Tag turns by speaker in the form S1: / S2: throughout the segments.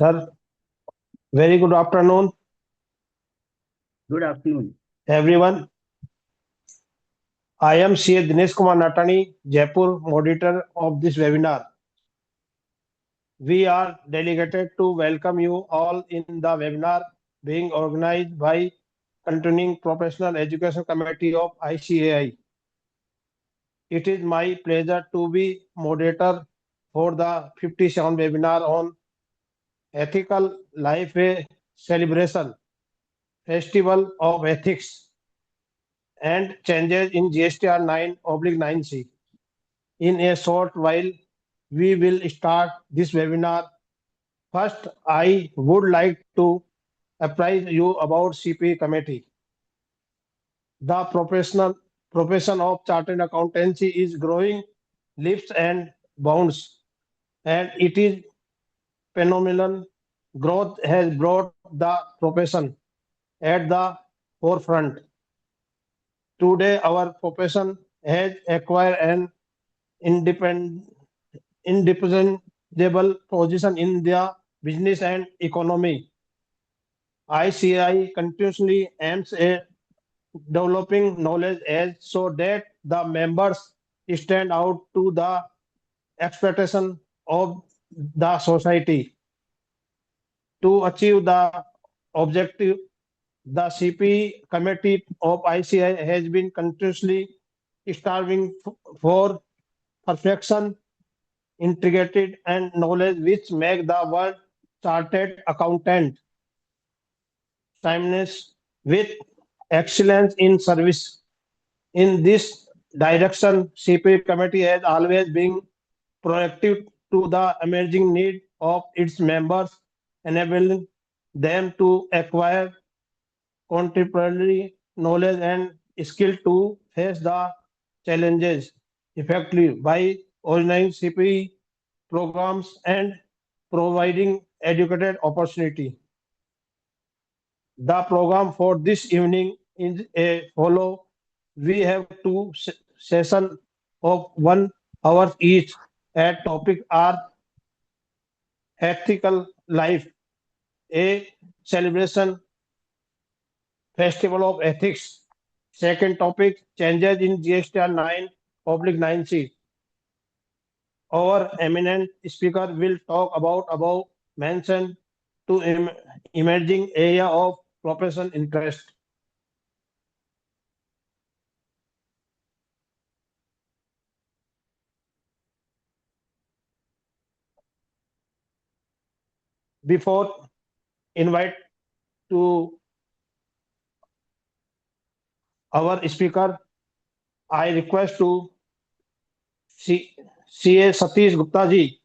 S1: Sir, very good afternoon,
S2: Good afternoon.
S1: everyone. I am CA Dinesh Kumar Natani, Jaipur, moderator of this webinar. We are delegated to welcome you all in the webinar being organized by Continuing Professional Education Committee of ICAI. It is my pleasure to be moderator for the 57 webinar on Ethical Life a Celebration, Festival of Ethics and Changes in GSTR 9/9C. In a short while, we will start this webinar. First, I would like to apprise you about CP committee. The profession of chartered accountancy is growing leaps and bounds, and it is phenomenal growth has brought the profession at the forefront. Today, our profession has acquired an independent independable position in the business and economy. ICI continuously aims at developing knowledge as so that the members stand out to the expectation of the society. To achieve the objective, the CP committee of ICI has been continuously striving for perfection integrated and knowledge which make the word chartered accountant timeless with excellence in service. In this direction, CP committee has always been proactive to the emerging need of its members, enabling them to acquire contemporary knowledge and skill to face the challenges effectively by organizing CP programs and providing educated opportunity. The program for this evening is a follow. We have two sessions of 1 hour each. At topic are ethical life, a celebration festival of ethics. Second topic changes in GSTR 9/9C. Our eminent speaker will talk about above mentioned to emerging area of professional interest. Before invite to our speaker, I request to CA Satish Gupta ji,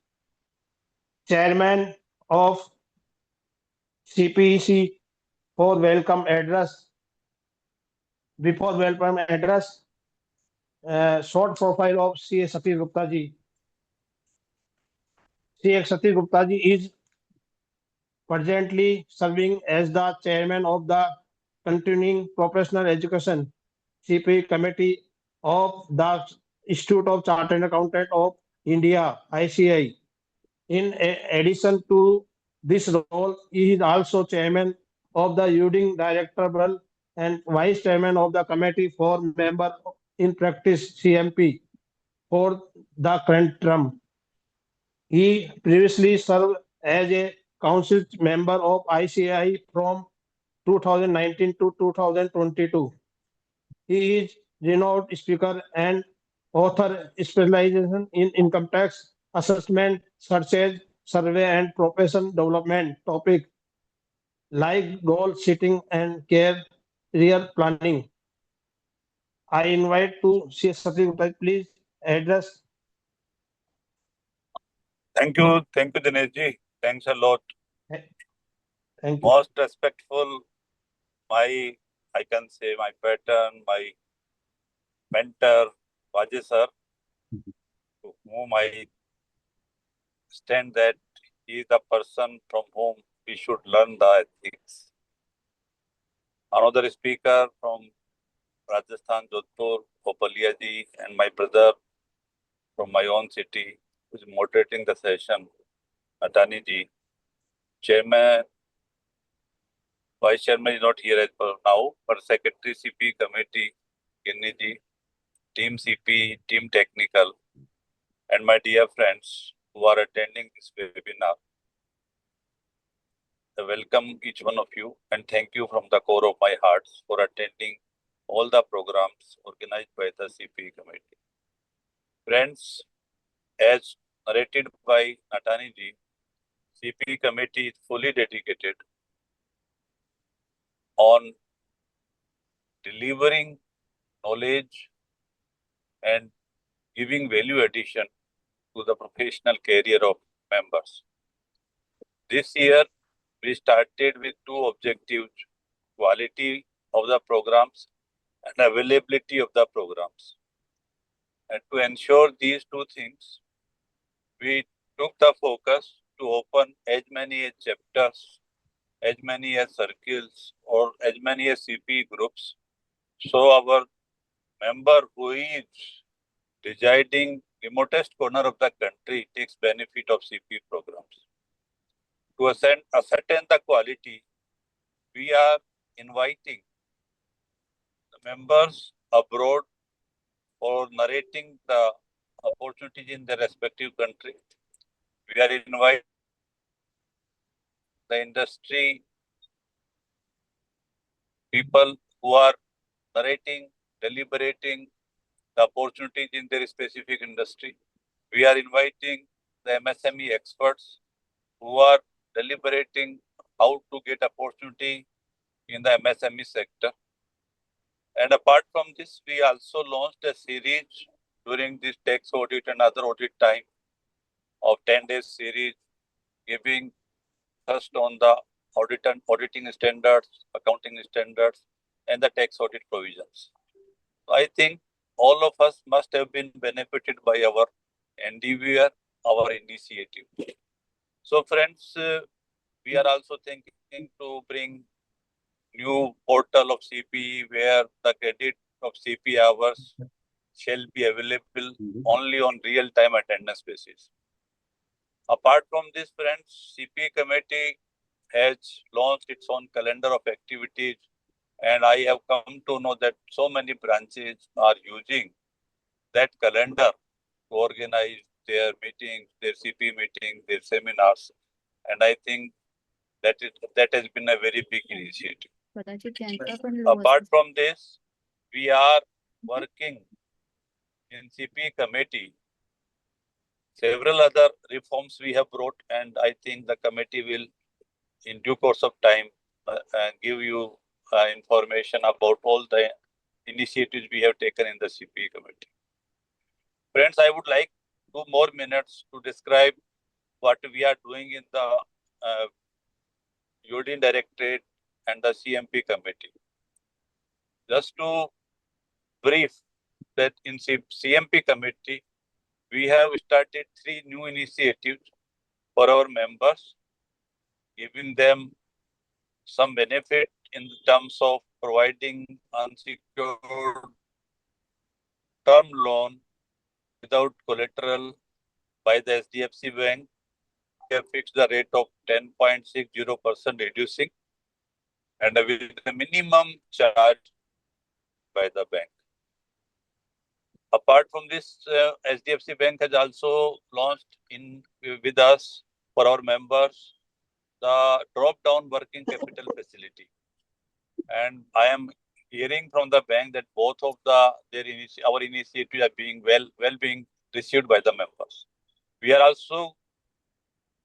S1: Chairman of CPEC, for welcome address. Before welcome address, short profile of CA Satish Gupta ji. CA Satish Gupta ji is presently serving as the chairman of the Continuing Professional Education CP Committee of the Institute of Chartered Accountant of India (ICI). In addition to this role, he is also chairman of the Leading Director and vice chairman of the Committee for Member in Practice (CMP) for the current term. He previously served as a council member of ICI from 2019 to 2022. He is renowned speaker and author specialization in income tax assessment, searches, survey, and profession development topic like goal setting and career planning. I invite to see Sati Gupta, please address.
S3: Thank you, Dinesh ji. Thanks a lot.
S1: Thank you.
S3: Most respectful, I can say my patron, my mentor, Vaji sir, to whom I stand that he is the person from whom we should learn the ethics. Another speaker from Rajasthan, Jodhpur, Opalia ji, and my brother from my own city, who is moderating the session, Natani ji. Chairman, Vice Chairman is not here as per now, but Secretary CP Committee, Ginni Team CP, Team Technical, and my dear friends who are attending this webinar. I welcome each one of you and thank you from the core of my heart for attending all the programs organized by the CP Committee. Friends, as narrated by Natani ji, CP Committee is fully dedicated on delivering knowledge and giving value addition to the professional career of members. This year, we started with two objectives: quality of the programs and availability of the programs. And to ensure these two things, we took the focus to open as many as chapters, as many as circles, or as many as CP groups. So our member who is residing remotest corner of the country takes benefit of CP programs. To ascertain the quality, we are inviting the members abroad for narrating the opportunities in their respective country. We are inviting the industry people who are narrating, deliberating the opportunities in their specific industry. We are inviting the MSME experts who are deliberating how to get opportunity in the MSME sector. And apart from this, we also launched a series during this tax audit and other audit time of 10 days series, giving first on the auditing standards, accounting standards, and the tax audit provisions. I think all of us must have been benefited by our endeavor, our initiative. So friends, we are also thinking to bring new portal of CP where the credit of CP hours shall be available only on real-time attendance basis. Apart from this, friends, CP committee has launched its own calendar of activities, and I have come to know that so many branches are using that calendar to organize their meetings, their CP meetings, their seminars, and I think that has been a very big initiative. Apart from this, we are working in CP committee. Several other reforms we have brought, and I think the committee will, in due course of time, give you information about all the initiatives we have taken in the CP committee. Friends, I would like 2 more minutes to describe what we are doing in the Union Directorate and the CMP committee. Just to brief that in CMP committee, we have started 3 new initiatives for our members, giving them some benefit in terms of providing unsecured term loan without collateral by the SDFC Bank. We have fixed the rate of 10.60% reducing and with the minimum charge by the bank. Apart from this, SDFC Bank has also launched with us for our members the drop-down working capital facility. And I am hearing from the bank that both of our initiatives are being well being received by the members. We are also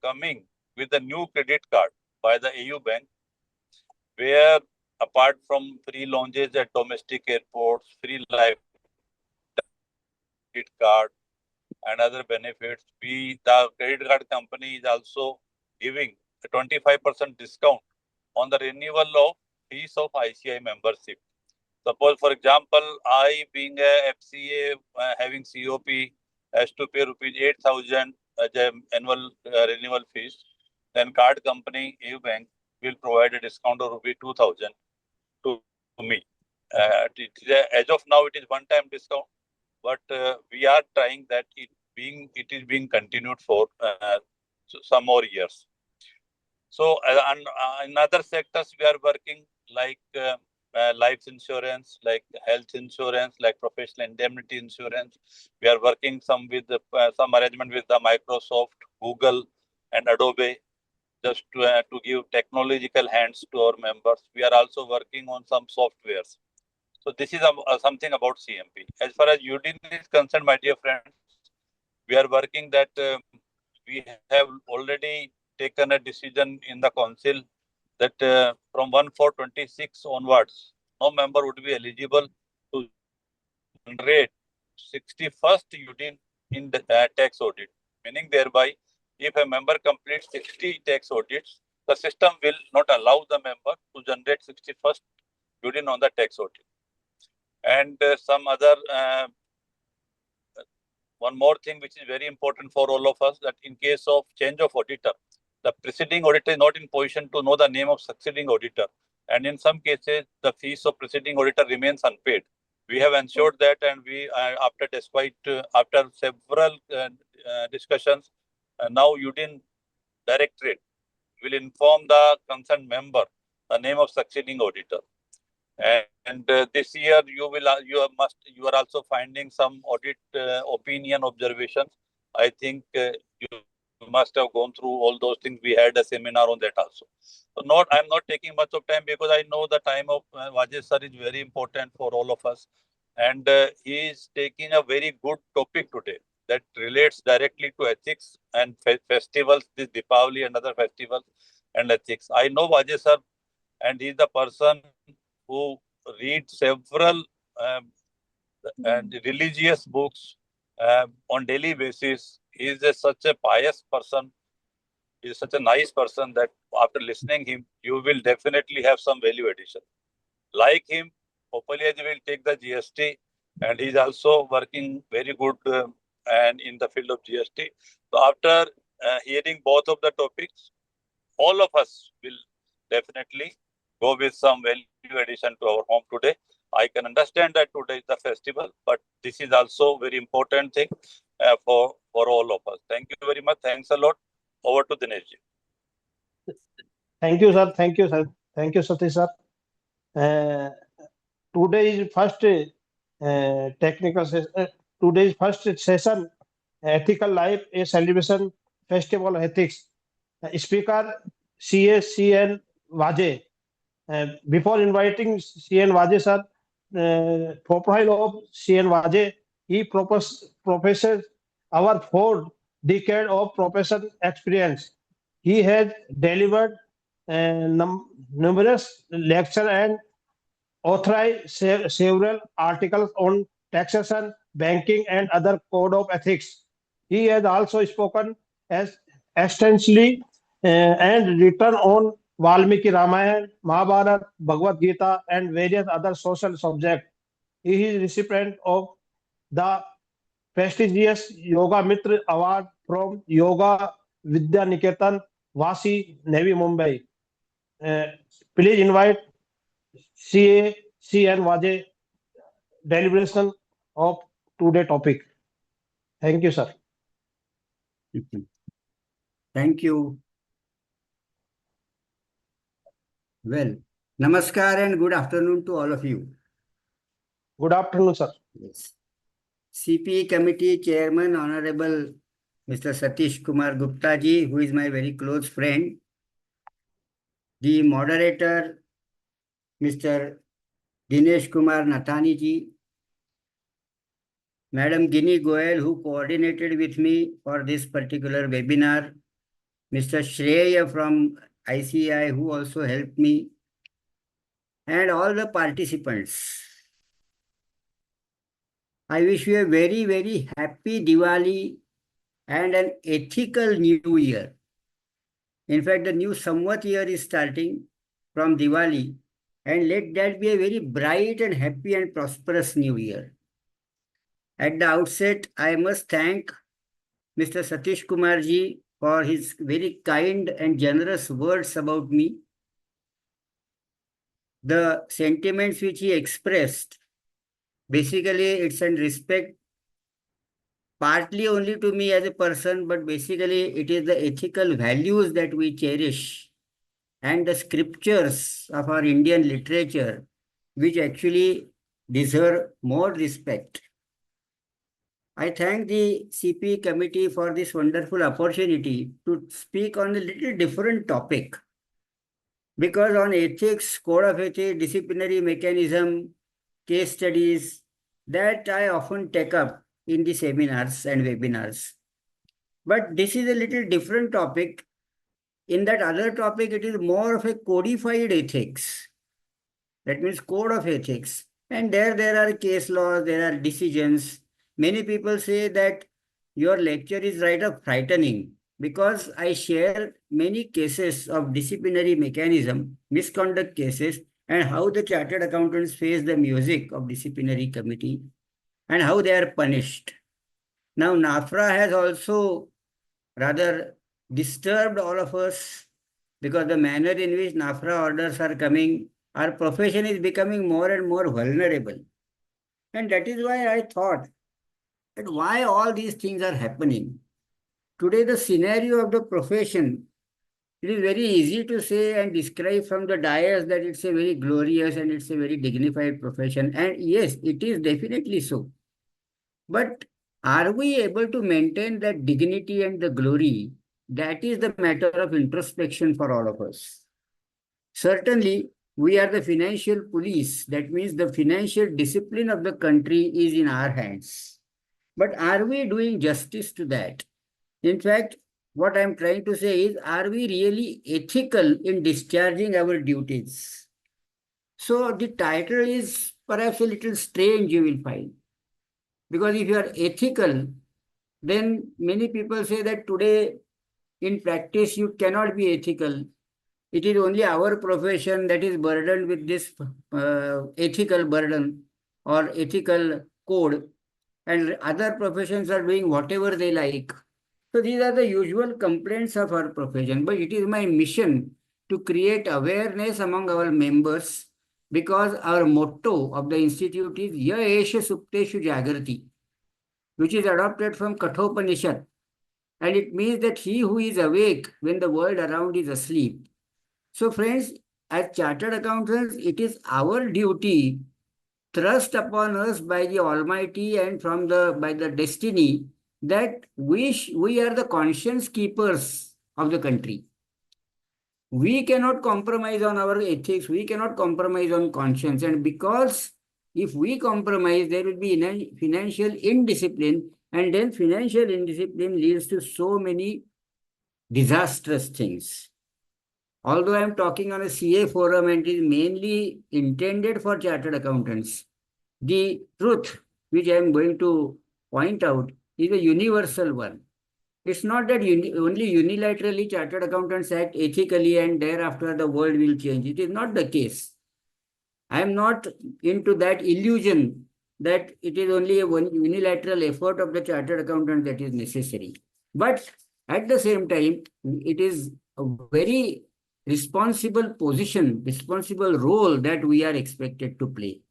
S3: coming with a new credit card by the AU Bank, where apart from free lounges at domestic airports, free life credit card, and other benefits, the credit card company is also giving a 25% discount on the renewal of fees of ICI membership. Suppose, for example, I being a FCA having COP has to pay rupees 8,000 as an annual renewal fees, then card company EU Bank will provide a discount of rupees 2,000 to me. As of now, it is one-time discount, but we are trying that it is being continued for some more years. So, in other sectors, we are working like life insurance, like health insurance, like professional indemnity insurance. We are working some with some arrangement with the Microsoft, Google, and Adobe, just to give technological hands to our members. We are also working on some softwares. So this is something about CMP. As far as UDIN is concerned, my dear friends, we are working that we have already taken a decision in the council that from 1/4/26 onwards, no member would be eligible to generate 61st UDIN in the tax audit. Meaning thereby, if a member completes 60 tax audits, the system will not allow the member to generate 61st UDIN on the tax audit. And some other one more thing which is very important for all of us, that in case of change of auditor, the preceding auditor is not in position to know the name of succeeding auditor. And in some cases, the fees of preceding auditor remains unpaid. We have ensured that, and we, after several discussions, now UDIN Directorate will inform the concerned member the name of succeeding auditor. And this year you are also finding some audit opinion observations. I think you must have gone through all those things. We had a seminar on that also. So I'm not taking much of time because I know the time of Vajesh sir is very important for all of us, and he is taking a very good topic today that relates directly to ethics and festivals, this Deepavali and other festivals and ethics. I know Vajesh sir, and he is the person who read several religious books on daily basis. He is such a pious person. He is such a nice person that after listening him, you will definitely have some value addition. Like him, Popaliaji will take the GST, and he is also working very good and in the field of GST. So after hearing both of the topics, all of us will definitely go with some value addition to our home today. I can understand that today is the festival, but this is also very important thing for all of us. Thank you very much. Thanks a lot. Over to Dinesh ji.
S1: Thank you, sir. Thank you, sir. Thank you, Satish sir. Today's first today's first session, ethical life, a celebration festival ethics. Speaker CN Vaje. Before inviting CN Vaje sir, profile of CN Vaje, he professes our 4 decade of professional experience. He has delivered numerous lectures and authorized several articles on taxation, banking, and other code of ethics. He has also spoken as extensively and written on Valmiki Ramayana, Mahabharata, Bhagavad Gita, and various other social subjects. He is recipient of the prestigious Yoga Mitra Award from Yoga Vidya Niketan, Vasi, Navi Mumbai. Please invite CN Vaje deliberation of today topic. Thank you, sir.
S2: Thank you. Well, namaskar and good afternoon to all of you.
S1: Good afternoon, sir.
S2: Yes. CP Committee Chairman, Honorable Mr. Satish Kumar Gupta ji, who is my very close friend. The moderator, Mr. Dinesh Kumar Nathani ji. Madam Gini Goyal, who coordinated with me for this particular webinar. Mr. Shreya from ICI, who also helped me. And all the participants. I wish you a very, very happy Diwali and an ethical new year. In fact, the new Samvat year is starting from Diwali, and let that be a very bright and happy and prosperous new year. At the outset, I must thank Mr. Satish Kumar ji for his very kind and generous words about me. The sentiments which he expressed, basically it's in respect partly only to me as a person, but basically it is the ethical values that we cherish and the scriptures of our Indian literature, which actually deserve more respect. I thank the CP committee for this wonderful opportunity to speak on a little different topic. Because on ethics, code of ethics, disciplinary mechanism, case studies, that I often take up in the seminars and webinars. But this is a little different topic. In that other topic, it is more of a codified ethics. That means code of ethics. And there are case laws, there are decisions. Many people say that your lecture is right of frightening because I share many cases of disciplinary mechanism, misconduct cases, and how the chartered accountants face the music of disciplinary committee and how they are punished. Now, NAFRA has also rather disturbed all of us because the manner in which NAFRA orders are coming, our profession is becoming more and more vulnerable. And that is why I thought that why all these things are happening. Today, the scenario of the profession, it is very easy to say and describe from the dais that it's a very glorious and it's a very dignified profession. And yes, it is definitely so. But are we able to maintain that dignity and the glory? That is the matter of introspection for all of us. Certainly, we are the financial police. That means the financial discipline of the country is in our hands. But are we doing justice to that? In fact, what I'm trying to say is, are we really ethical in discharging our duties? So the title is perhaps a little strange, you will find. Because if you are ethical, then many people say that today in practice you cannot be ethical. It is only our profession that is burdened with this ethical burden or ethical code, and other professions are doing whatever they like. So these are the usual complaints of our profession. But it is my mission to create awareness among our members because our motto of the institute is Ya Esha Supteshu Jagrati, which is adopted from Kathopanishad. And it means that he who is awake when the world around is asleep. So friends, as chartered accountants, it is our duty thrust upon us by the Almighty and by the destiny that we are the conscience keepers of the country. We cannot compromise on our ethics. We cannot compromise on conscience. And because if we compromise, there will be financial indiscipline, and then financial indiscipline leads to so many disastrous things. Although I am talking on a CA forum and it is mainly intended for chartered accountants, the truth which I am going to point out is a universal one. It's not that only unilaterally chartered accountants act ethically and thereafter the world will change. It is not the case. I am not into that illusion that it is only a one unilateral effort of the chartered accountant that is necessary. But at the same time, it is a very responsible position, responsible role that we are expected to play.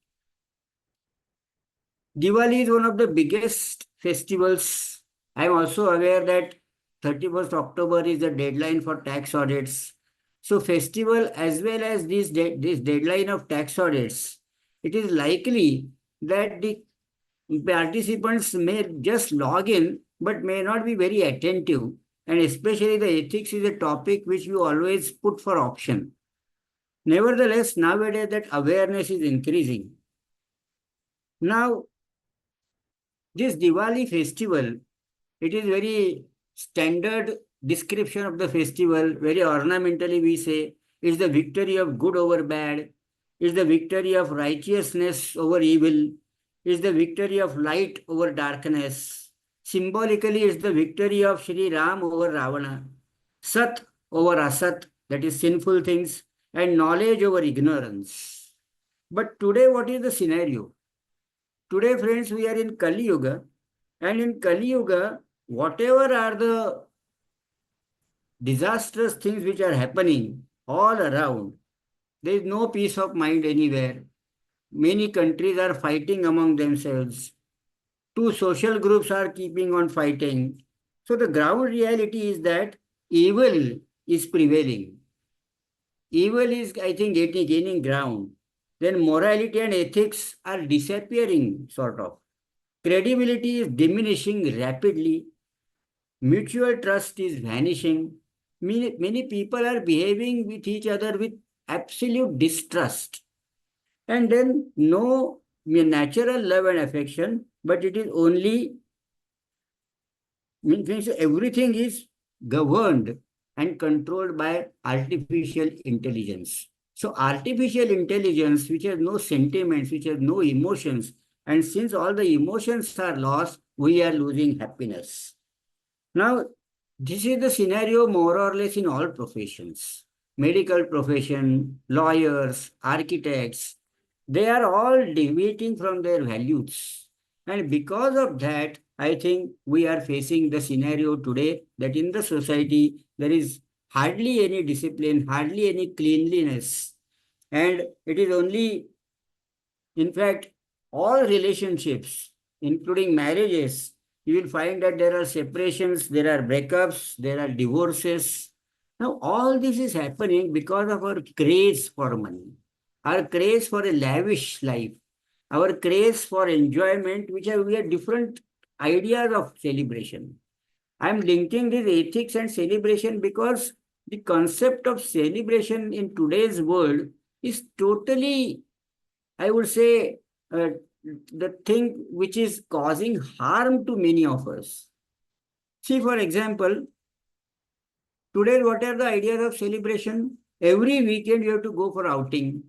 S2: Diwali is one of the biggest festivals. I am also aware that 31st October is the deadline for tax audits. So festival as well as this deadline of tax audits, it is likely that the participants may just log in but may not be very attentive. And especially the ethics is a topic which we always put for option. Nevertheless, nowadays that awareness is increasing. Now, this Diwali festival, it is very standard description of the festival, very ornamentally we say, it's the victory of good over bad, it's the victory of righteousness over evil, it's the victory of light over darkness. Symbolically, it's the victory of Sri Ram over Ravana, Sat over Asat, that is sinful things, and knowledge over ignorance. But today, what is the scenario? Today, friends, we are in Kali Yuga, and in Kali Yuga, whatever are the disastrous things which are happening all around, there is no peace of mind anywhere. Many countries are fighting among themselves. Two social groups are keeping on fighting. So the ground reality is that evil is prevailing. evil is, I think, gaining ground. Then morality and ethics are disappearing, sort of. Credibility is diminishing rapidly. Mutual trust is vanishing. Many people are behaving with each other with absolute distrust. And then no natural love and affection, but it is only means everything is governed and controlled by artificial intelligence. So artificial intelligence, which has no sentiments, which has no emotions, and since all the emotions are lost, we are losing happiness. Now, this is the scenario more or less in all professions. Medical profession, lawyers, architects, they are all deviating from their values. And because of that, I think we are facing the scenario today that in the society, there is hardly any discipline, hardly any cleanliness. And it is only, in fact, all relationships, including marriages, you will find that there are separations, there are breakups, there are divorces. Now, all this is happening because of our craze for money, our craze for a lavish life, our craze for enjoyment, which are we have different ideas of celebration. I'm linking this ethics and celebration because the concept of celebration in today's world is totally, I would say, the thing which is causing harm to many of us. See, for example, today, what are the ideas of celebration? Every weekend you have to go for outing,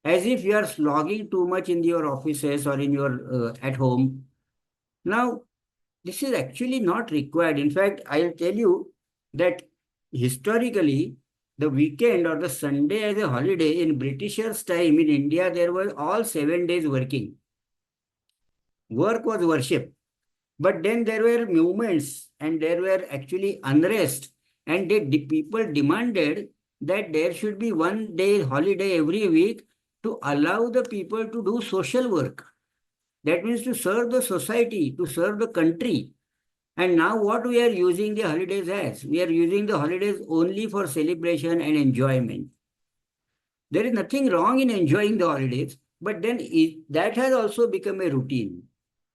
S2: as if you are slogging too much in your offices or in your at home. Now, this is actually not required. In fact, I'll tell you that historically, the weekend or the Sunday as a holiday in Britishers' time in India, there were all 7 days working. Work was worship. But then there were movements and there were actually unrest, and the people demanded that there should be 1 day holiday every week to allow the people to do social work. That means to serve the society, to serve the country. And now what we are using the holidays as? We are using the holidays only for celebration and enjoyment. There is nothing wrong in enjoying the holidays, but then that has also become a routine.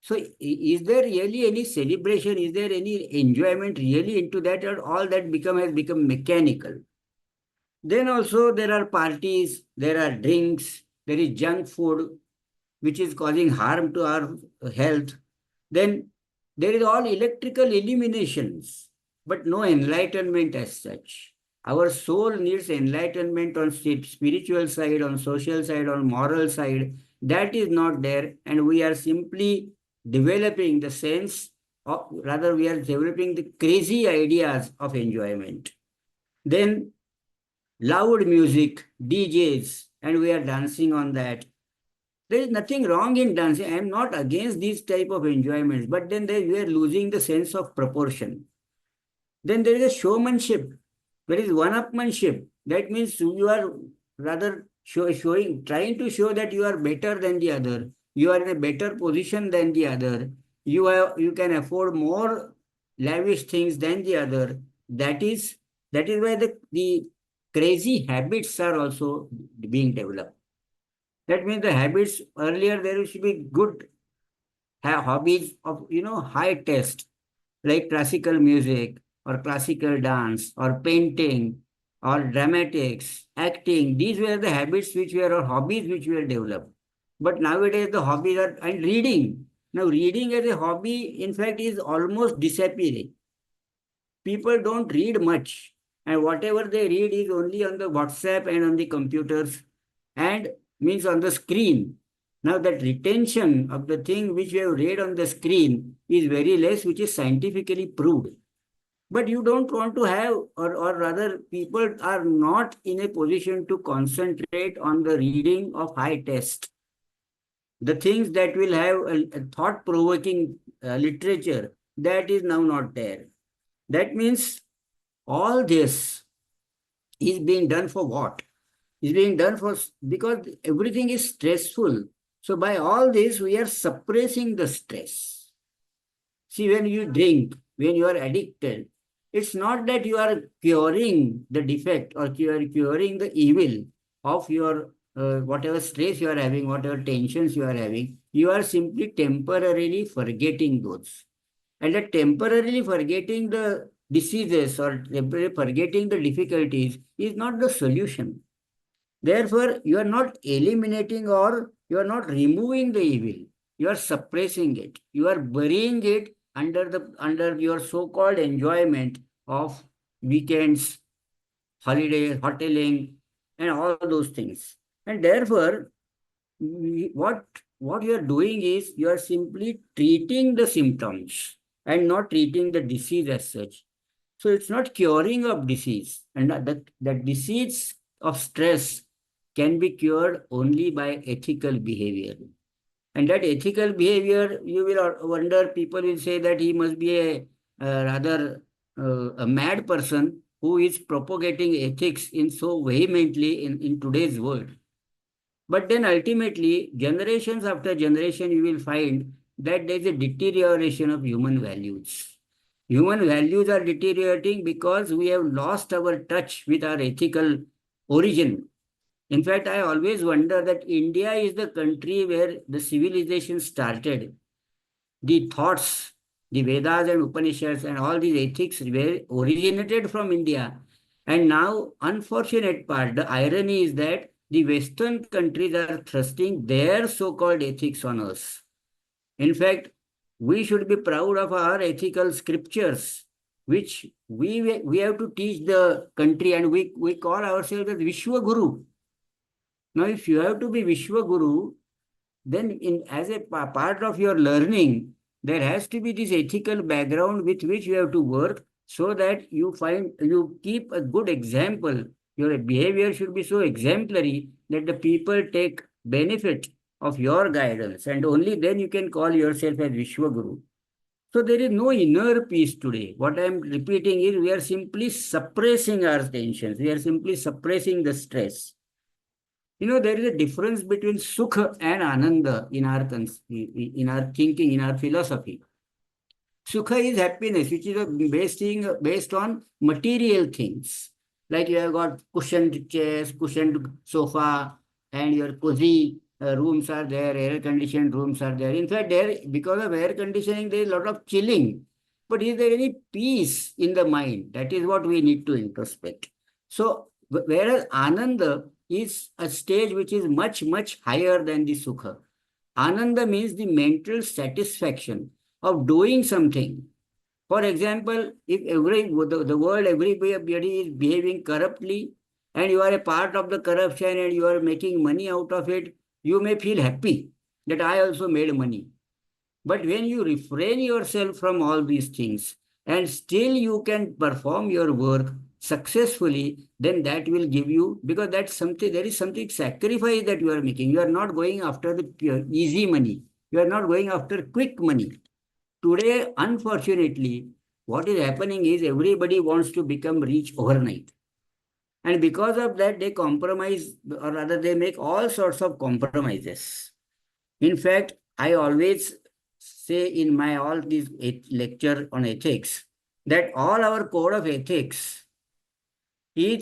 S2: So is there really any celebration? Is there any enjoyment really into that, or all that has become mechanical? Then also there are parties, there are drinks, there is junk food, which is causing harm to our health. Then there is all electrical illuminations, but no enlightenment as such. Our soul needs enlightenment on spiritual side, on social side, on moral side. That is not there, and we are simply developing the sense of, rather we are developing the crazy ideas of enjoyment. Then loud music, DJs, and we are dancing on that. There is nothing wrong in dancing. I am not against these type of enjoyments, but then we are losing the sense of proportion. Then there is a showmanship. There is one-upmanship. That means you are rather trying to show that you are better than the other. You are in a better position than the other. You can afford more lavish things than the other. That is why the crazy habits are also being developed. That means the habits earlier there should be good hobbies of high taste, like classical music or classical dance or painting or dramatics, acting. These were the habits which were or hobbies which were developed. But nowadays the hobbies are and reading. Now reading as a hobby, in fact, is almost disappearing. People don't read much, and whatever they read is only on the WhatsApp and on the computers, and means on the screen. Now that retention of the thing which you have read on the screen is very less, which is scientifically proved. But you don't want to have, or rather people are not in a position to concentrate on the reading of high test. The things that will have a thought-provoking literature, that is now not there. That means all this is being done for what? Is being done for, because everything is stressful. So by all this, we are suppressing the stress. See, when you drink, when you are addicted, it's not that you are curing the defect or you are curing the evil of your whatever stress you are having, whatever tensions you are having. You are simply temporarily forgetting those. And that temporarily forgetting the diseases or temporarily forgetting the difficulties is not the solution. Therefore, you are not eliminating or you are not removing the evil. You are suppressing it. You are burying it under your so-called enjoyment of weekends, holidays, hoteling, and all those things. And therefore, what you are doing is you are simply treating the symptoms and not treating the disease as such. So it's not curing of disease, and that disease of stress can be cured only by ethical behavior. And that ethical behavior, you will wonder, people will say that he must be rather a mad person who is propagating ethics in so vehemently in today's world. But then ultimately, generations after generation, you will find that there is a deterioration of human values. Human values are deteriorating because we have lost our touch with our ethical origin. In fact, I always wonder that India is the country where the civilization started. The thoughts, the Vedas and Upanishads and all these ethics were originated from India. And now, unfortunate part, the irony is that the Western countries are thrusting their so-called ethics on us. In fact, we should be proud of our ethical scriptures, which we have to teach the country, and we call ourselves as Vishwa Guru. Now, if you have to be Vishwa Guru, then as a part of your learning, there has to be this ethical background with which you have to work so that you keep a good example. Your behavior should be so exemplary that the people take benefit of your guidance, and only then you can call yourself as Vishwa Guru. So there is no inner peace today. What I am repeating is we are simply suppressing our tensions. We are simply suppressing the stress. There is a difference between sukha and ananda in our thinking, in our philosophy. Sukha is happiness, which is based on material things. Like you have got cushioned chairs, cushioned sofa, and your cozy rooms are there, air-conditioned rooms are there. In fact, because of air conditioning, there is a lot of chilling. But is there any peace in the mind? That is what we need to introspect. So, whereas ananda is a stage which is much, much higher than the sukha. Ananda means the mental satisfaction of doing something. For example, if the world, everybody is behaving corruptly, and you are a part of the corruption and you are making money out of it, you may feel happy that I also made money. But when you refrain yourself from all these things and still you can perform your work successfully, then that will give you, because there is something sacrifice that you are making. You are not going after the pure, easy money. You are not going after quick money. Today, unfortunately, what is happening is everybody wants to become rich overnight. And because of that, they compromise, or rather they make all sorts of compromises. In fact, I always say in my all these lecture on ethics that all our code of ethics, in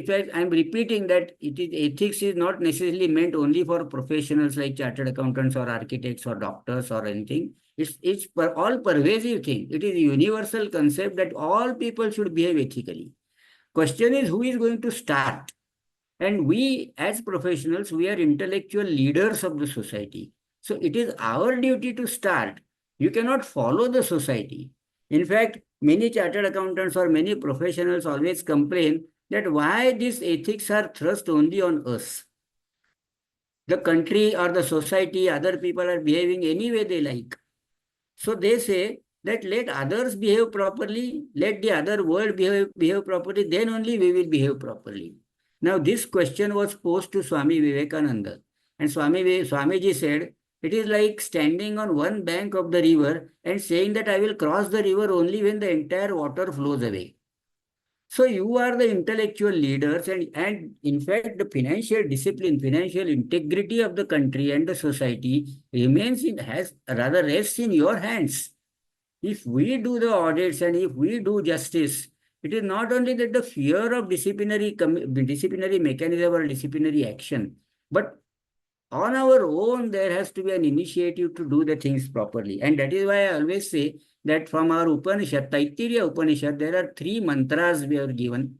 S2: fact, I'm repeating that ethics is not necessarily meant only for professionals like chartered accountants or architects or doctors or anything. It's all pervasive thing. It is a universal concept that all people should behave ethically. Question is, who is going to start? And we, as professionals, we are intellectual leaders of the society. So it is our duty to start. You cannot follow the society. In fact, many chartered accountants or many professionals always complain that why these ethics are thrust only on us. The country or the society, other people are behaving any way they like. So they say that let others behave properly, let the other world behave properly, then only we will behave properly. Now, this question was posed to Swami Vivekananda. And Swamiji said, it is like standing on one bank of the river and saying that I will cross the river only when the entire water flows away. So you are the intellectual leaders, and in fact, the financial discipline, financial integrity of the country and the society rests in your hands. If we do the audits and if we do justice, it is not only that the fear of disciplinary mechanism or disciplinary action, but on our own, there has to be an initiative to do the things properly. And that is why I always say that from our Upanishad, Taittiriya Upanishad, there are three mantras we are given.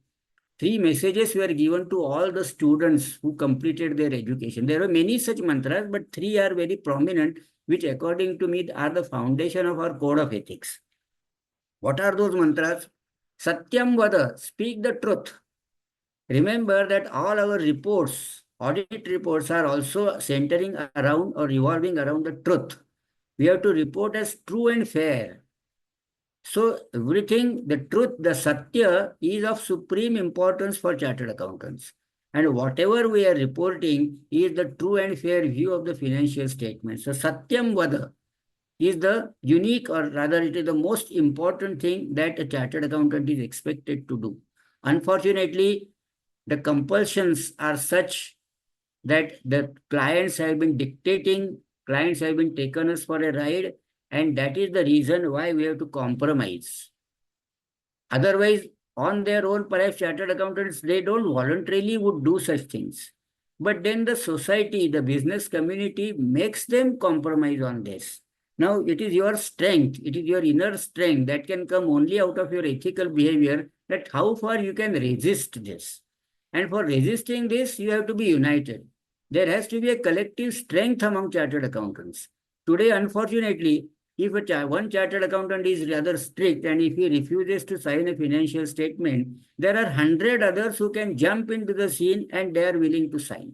S2: Three messages were given to all the students who completed their education. There are many such mantras, but three are very prominent, which according to me are the foundation of our code of ethics. What are those mantras? Satyam vada, speak the truth. Remember that all our reports, audit reports, are also centering around or revolving around the truth. We have to report as true and fair. So everything, the truth, the satya is of supreme importance for chartered accountants. And whatever we are reporting is the true and fair view of the financial statement. So satyam vada is the unique, or rather it is the most important thing that a chartered accountant is expected to do. Unfortunately, the compulsions are such that the clients have been dictating, clients have been taken us for a ride, and that is the reason why we have to compromise. Otherwise, on their own, perhaps chartered accountants, they don't voluntarily would do such things. But then the society, the business community makes them compromise on this. Now, it is your strength, it is your inner strength that can come only out of your ethical behavior, that how far you can resist this. And for resisting this, you have to be united. There has to be a collective strength among chartered accountants. Today, unfortunately, if one chartered accountant is rather strict and if he refuses to sign a financial statement, there are 100 others who can jump into the scene and they are willing to sign.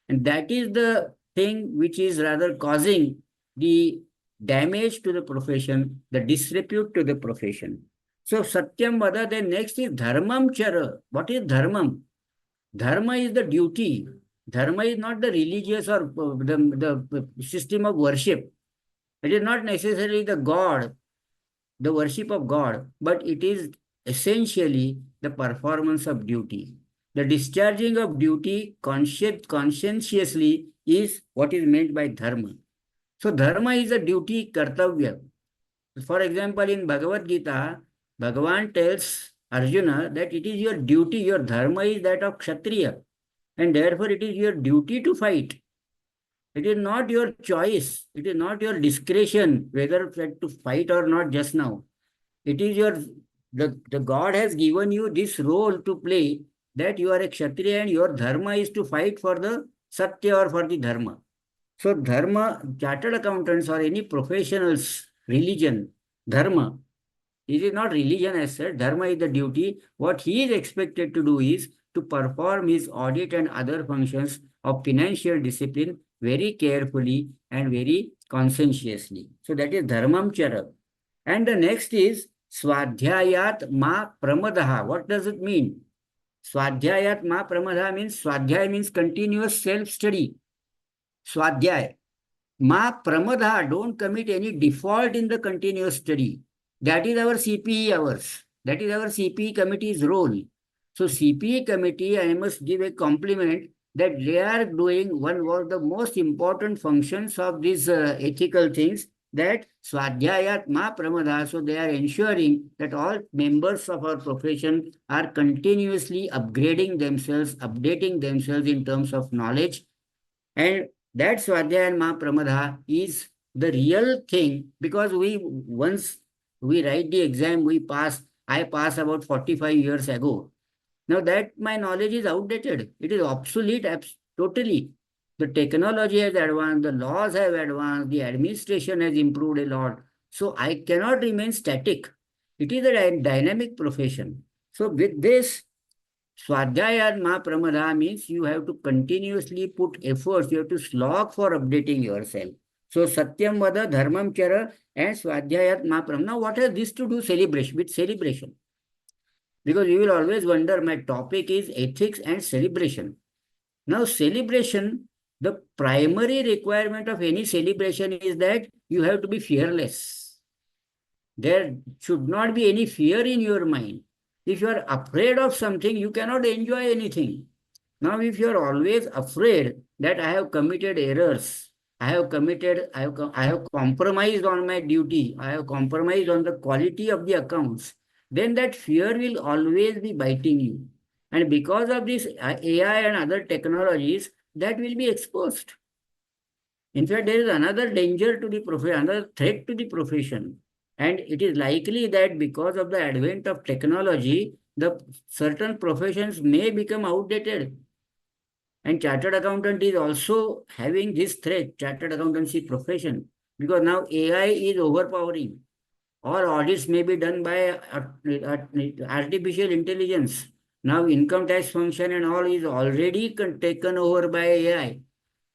S2: And that is the thing which is rather causing the damage to the profession, the disrepute to the profession. So Satyam Vada, then next is Dharmam Chara. What is Dharmam? Dharma is the duty. Dharma is not the religious or the system of worship. It is not necessarily the God, the worship of God, but it is essentially the performance of duty. The discharging of duty conscientiously is what is meant by dharma. So dharma is a duty, kartavya. For example, in Bhagavad Gita, Bhagavan tells Arjuna that it is your duty, your dharma is that of Kshatriya, and therefore it is your duty to fight. It is not your choice. It is not your discretion whether to fight or not just now. It is the God has given you this role to play, that you are a Kshatriya and your dharma is to fight for the Satya or for the dharma. So dharma, chartered accountants or any professionals, religion, dharma, it is not religion as such. Dharma is the duty. What he is expected to do is to perform his audit and other functions of financial discipline very carefully and very conscientiously. So that is dharmam chara. And the next is swadhyayat ma pramadaha. What does it mean? Swadhyayat ma pramadaha means, swadhyay means continuous self-study. Swadhyay. Ma pramadha, don't commit any default in the continuous study. That is our CPE hours. That is our CPE committee's role. So CPE committee, I must give a compliment that they are doing one of the most important functions of these ethical things, that swadhyayat ma pramadha. So they are ensuring that all members of our profession are continuously upgrading themselves, updating themselves in terms of knowledge. And that Swadhyaya and Mahapramadha is the real thing, because once we write the exam, I passed about 45 years ago. Now that my knowledge is outdated. It is obsolete totally. The technology has advanced, the laws have advanced, the administration has improved a lot. So I cannot remain static. It is a dynamic profession. So with this, Swadhyaya and Mahapramadha means you have to continuously put efforts, you have to slog for updating yourself. So Satyam Vada, Dharmam Chara, and Swadhyayat Mahapramadha. Now what has this to do with celebration? Because you will always wonder, my topic is ethics and celebration. Now celebration, the primary requirement of any celebration is that you have to be fearless. There should not be any fear in your mind. If you are afraid of something, you cannot enjoy anything. Now, if you are always afraid that I have committed errors, I have committed, I have compromised on my duty, I have compromised on the quality of the accounts, then that fear will always be biting you. And because of this AI and other technologies, that will be exposed. In fact, there is another danger to the profession, another threat to the profession. And it is likely that because of the advent of technology, the certain professions may become outdated. And chartered accountant is also having this threat, chartered accountancy profession, because now AI is overpowering. All audits may be done by artificial intelligence. Now income tax function and all is already taken over by AI.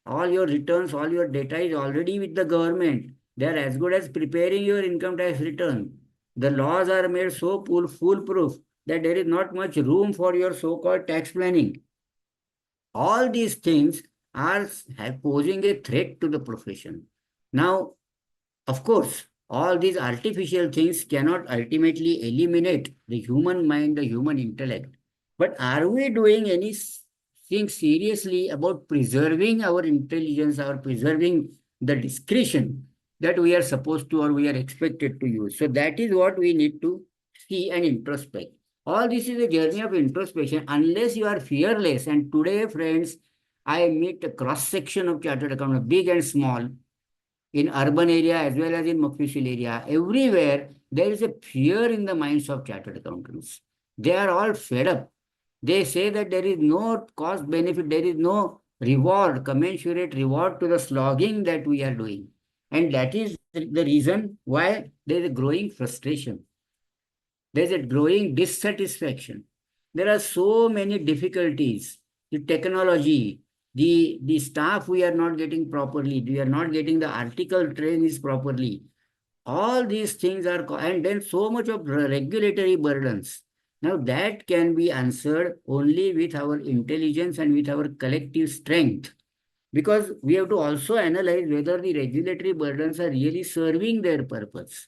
S2: All your returns, all your data is already with the government. They are as good as preparing your income tax return. The laws are made so foolproof that there is not much room for your so-called tax planning. All these things are posing a threat to the profession. Now, of course, all these artificial things cannot ultimately eliminate the human mind, the human intellect. But are we doing anything seriously about preserving our intelligence or preserving the discretion that we are supposed to or we are expected to use? So that is what we need to see and introspect. All this is a journey of introspection unless you are fearless. And today, friends, I meet a cross section of chartered accountants, big and small, in urban area as well as in Mofussil area. Everywhere, there is a fear in the minds of chartered accountants. They are all fed up. They say that there is no cost benefit, there is no reward, commensurate reward to the slogging that we are doing. And that is the reason why there is a growing frustration. There's a growing dissatisfaction. There are so many difficulties. The technology, the staff we are not getting properly, we are not getting the article trainings properly. All these things are, and then so much of regulatory burdens. Now that can be answered only with our intelligence and with our collective strength. Because we have to also analyze whether the regulatory burdens are really serving their purpose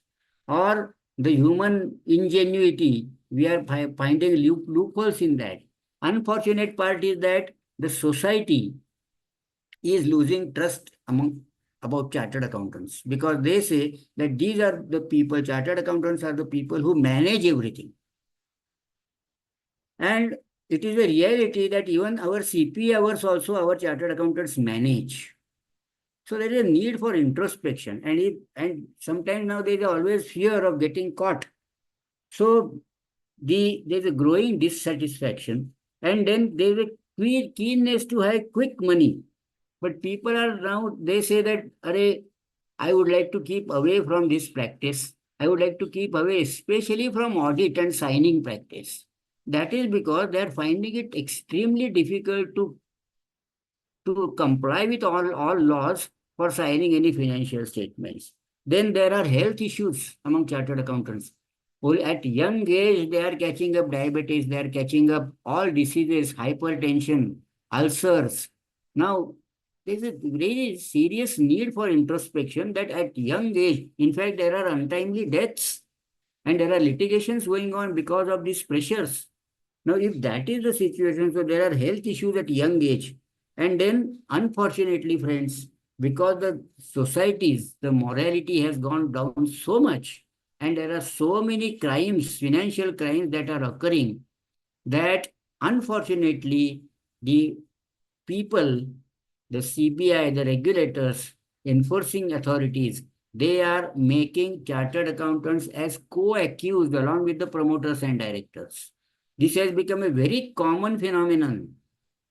S2: or the human ingenuity, we are finding loopholes in that. Unfortunate part is that the society is losing trust among about chartered accountants because they say that these are the people, chartered accountants are the people who manage everything. And it is a reality that even our CP hours also our chartered accountants manage. So there is a need for introspection, and sometimes now there is always fear of getting caught. So there's a growing dissatisfaction, and then there's a keenness to have quick money. But people are now, they say that, Array, I would like to keep away from this practice. I would like to keep away, especially from audit and signing practice. That is because they are finding it extremely difficult to comply with all laws for signing any financial statements. Then there are health issues among chartered accountants. Well, at young age, they are catching up diabetes, they are catching up all diseases, hypertension, ulcers. Now, there is a very serious need for introspection that at young age, in fact, there are untimely deaths and there are litigations going on because of these pressures. Now, if that is the situation, so there are health issues at young age. And then, unfortunately, friends, because the societies, the morality has gone down so much, and there are so many crimes, financial crimes that are occurring, that unfortunately, the people, the CBI, the regulators, enforcing authorities, they are making chartered accountants as co-accused along with the promoters and directors. This has become a very common phenomenon.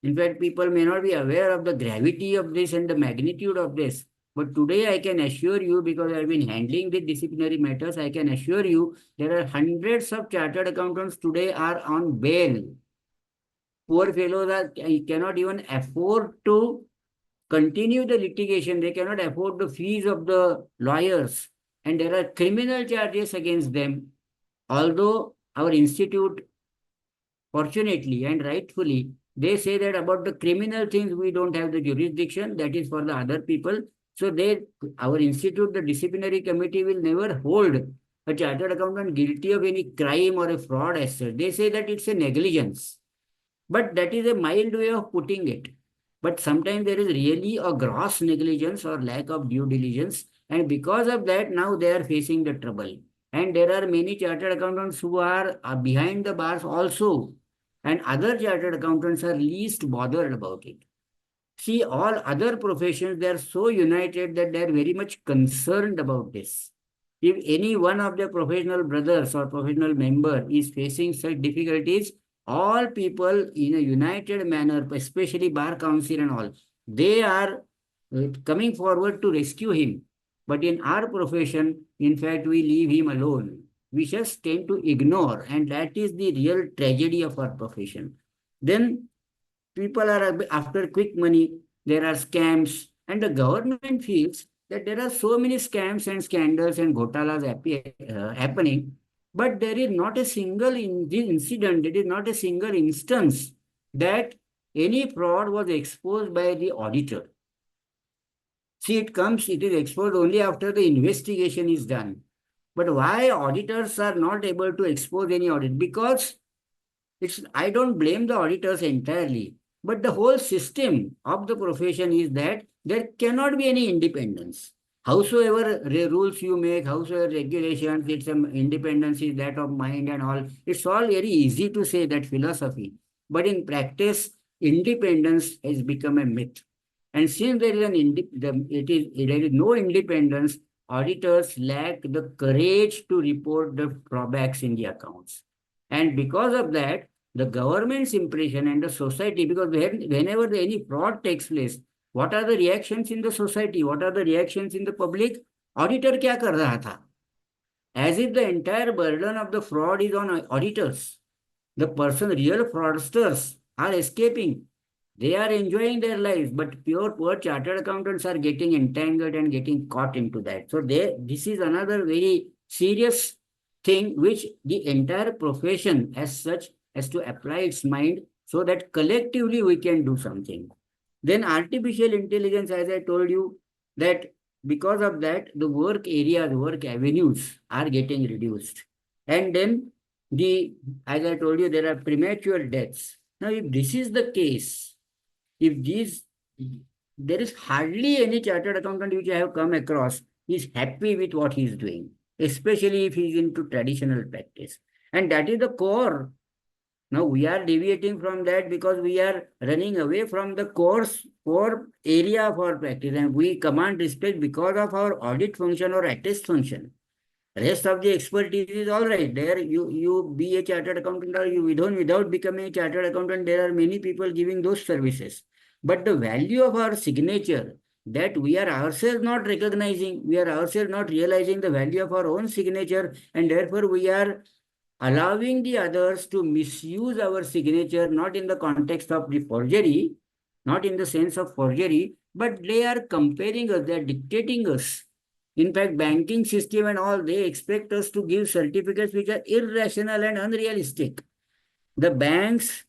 S2: In fact, people may not be aware of the gravity of this and the magnitude of this. But today I can assure you, because I've been handling the disciplinary matters, I can assure you there are hundreds of chartered accountants today are on bail. Poor fellows cannot even afford to continue the litigation. They cannot afford the fees of the lawyers. And there are criminal charges against them. Although our institute, fortunately and rightfully, they say that about the criminal things, we don't have the jurisdiction. That is for the other people. So our institute, the disciplinary committee will never hold a chartered accountant guilty of any crime or a fraud as such. They say that it's a negligence. But that is a mild way of putting it. But sometimes there is really a gross negligence or lack of due diligence. And because of that, now they are facing the trouble. And there are many chartered accountants who are behind the bars also. And other chartered accountants are least bothered about it. See, all other professions, they are so united that they are very much concerned about this. If any one of their professional brothers or professional member is facing such difficulties, all people in a united manner, especially Bar Council and all, they are coming forward to rescue him. But in our profession, in fact, we leave him alone. We just tend to ignore, and that is the real tragedy of our profession. Then people are after quick money, there are scams, and the government feels that there are so many scams and scandals and ghotalas happening, but there is not a single incident, there is not a single instance that any fraud was exposed by the auditor. See, it is exposed only after the investigation is done. But why auditors are not able to expose any audit? Because I don't blame the auditors entirely, but the whole system of the profession is that there cannot be any independence. Howsoever rules you make, howsoever regulations, it's independence is that of mind and all. It's all very easy to say that philosophy, but in practice, independence has become a myth. And since there is there is no independence, auditors lack the courage to report the drawbacks in the accounts. And because of that, the government's impression and the society, because whenever any fraud takes place, what are the reactions in the society? What are the reactions in the public? Auditor क्या कर रहा था? As if the entire burden of the fraud is on auditors. The real fraudsters are escaping. They are enjoying their lives, but poor chartered accountants are getting entangled and getting caught into that. So this is another very serious thing which the entire profession as such has to apply its mind so that collectively we can do something. Then artificial intelligence, as I told you, that because of that, the work areas, work avenues are getting reduced. And then as I told you, there are premature deaths. Now, if this is the case, there is hardly any chartered accountant which I have come across is happy with what he is doing, especially if he is into traditional practice. And that is the core. Now we are deviating from that because we are running away from the core area of our practice, and we command respect because of our audit function or attest function. Rest of the expertise is all right. There you be a chartered accountant or without becoming a chartered accountant, there are many people giving those services. But the value of our signature that we are ourselves not recognizing, we are ourselves not realizing the value of our own signature, and therefore we are allowing the others to misuse our signature, not in the context of the forgery, not in the sense of forgery, but they are comparing us, they are dictating us. In fact, banking system and all, they expect us to give certificates which are irrational and unrealistic. The banks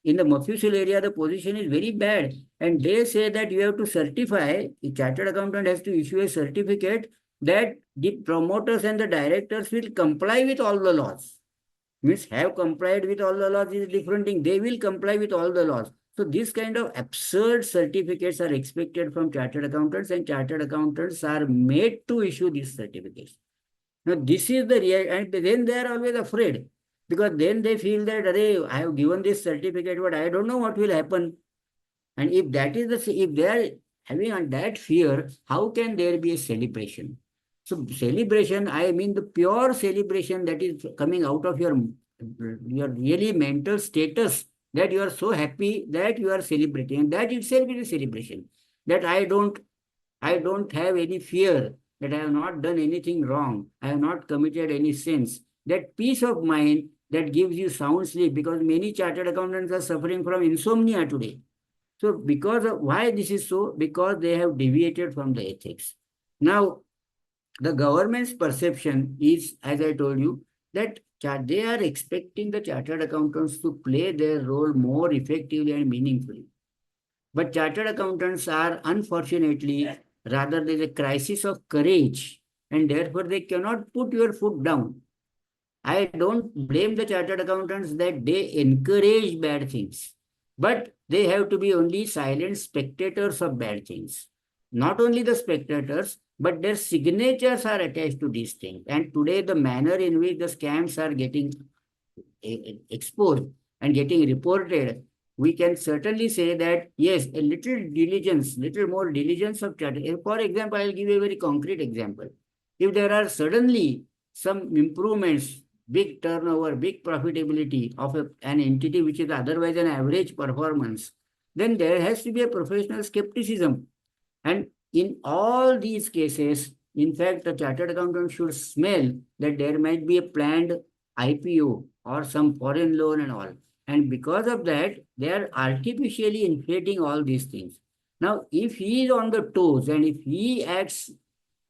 S2: in the Mofussil area, the position is very bad. And they say that you have to certify, a chartered accountant has to issue a certificate that the promoters and the directors will comply with all the laws. Means have complied with all the laws is a different thing. They will comply with all the laws. So this kind of absurd certificates are expected from chartered accountants, and chartered accountants are made to issue these certificates. Now this is the real, and then they are always afraid because then they feel that, I have given this certificate, but I don't know what will happen. And if if they are having that fear, how can there be a celebration? So celebration, I mean the pure celebration that is coming out of your really mental status, that you are so happy that you are celebrating. And that itself is a celebration. That I don't have any fear, that I have not done anything wrong. I have not committed any sins. That peace of mind that gives you sound sleep, because many chartered accountants are suffering from insomnia today. So because of why this is so? Because they have deviated from the ethics. Now, the government's perception is, as I told you, that they are expecting the chartered accountants to play their role more effectively and meaningfully. But chartered accountants are, unfortunately, rather there's a crisis of courage, and therefore they cannot put your foot down. I don't blame the chartered accountants that they encourage bad things. But they have to be only silent spectators of bad things. Not only the spectators, but their signatures are attached to these things. And today, the manner in which the scams are getting exposed and getting reported, we can certainly say that yes, a little diligence, little more diligence of charter. For example, I'll give you a very concrete example. If there are suddenly some improvements, big turnover, big profitability of an entity which is otherwise an average performance, then there has to be a professional skepticism. And in all these cases, in fact, the chartered accountant should smell that there might be a planned IPO or some foreign loan and all. And because of that, they are artificially inflating all these things. Now, if he is on the toes and if he acts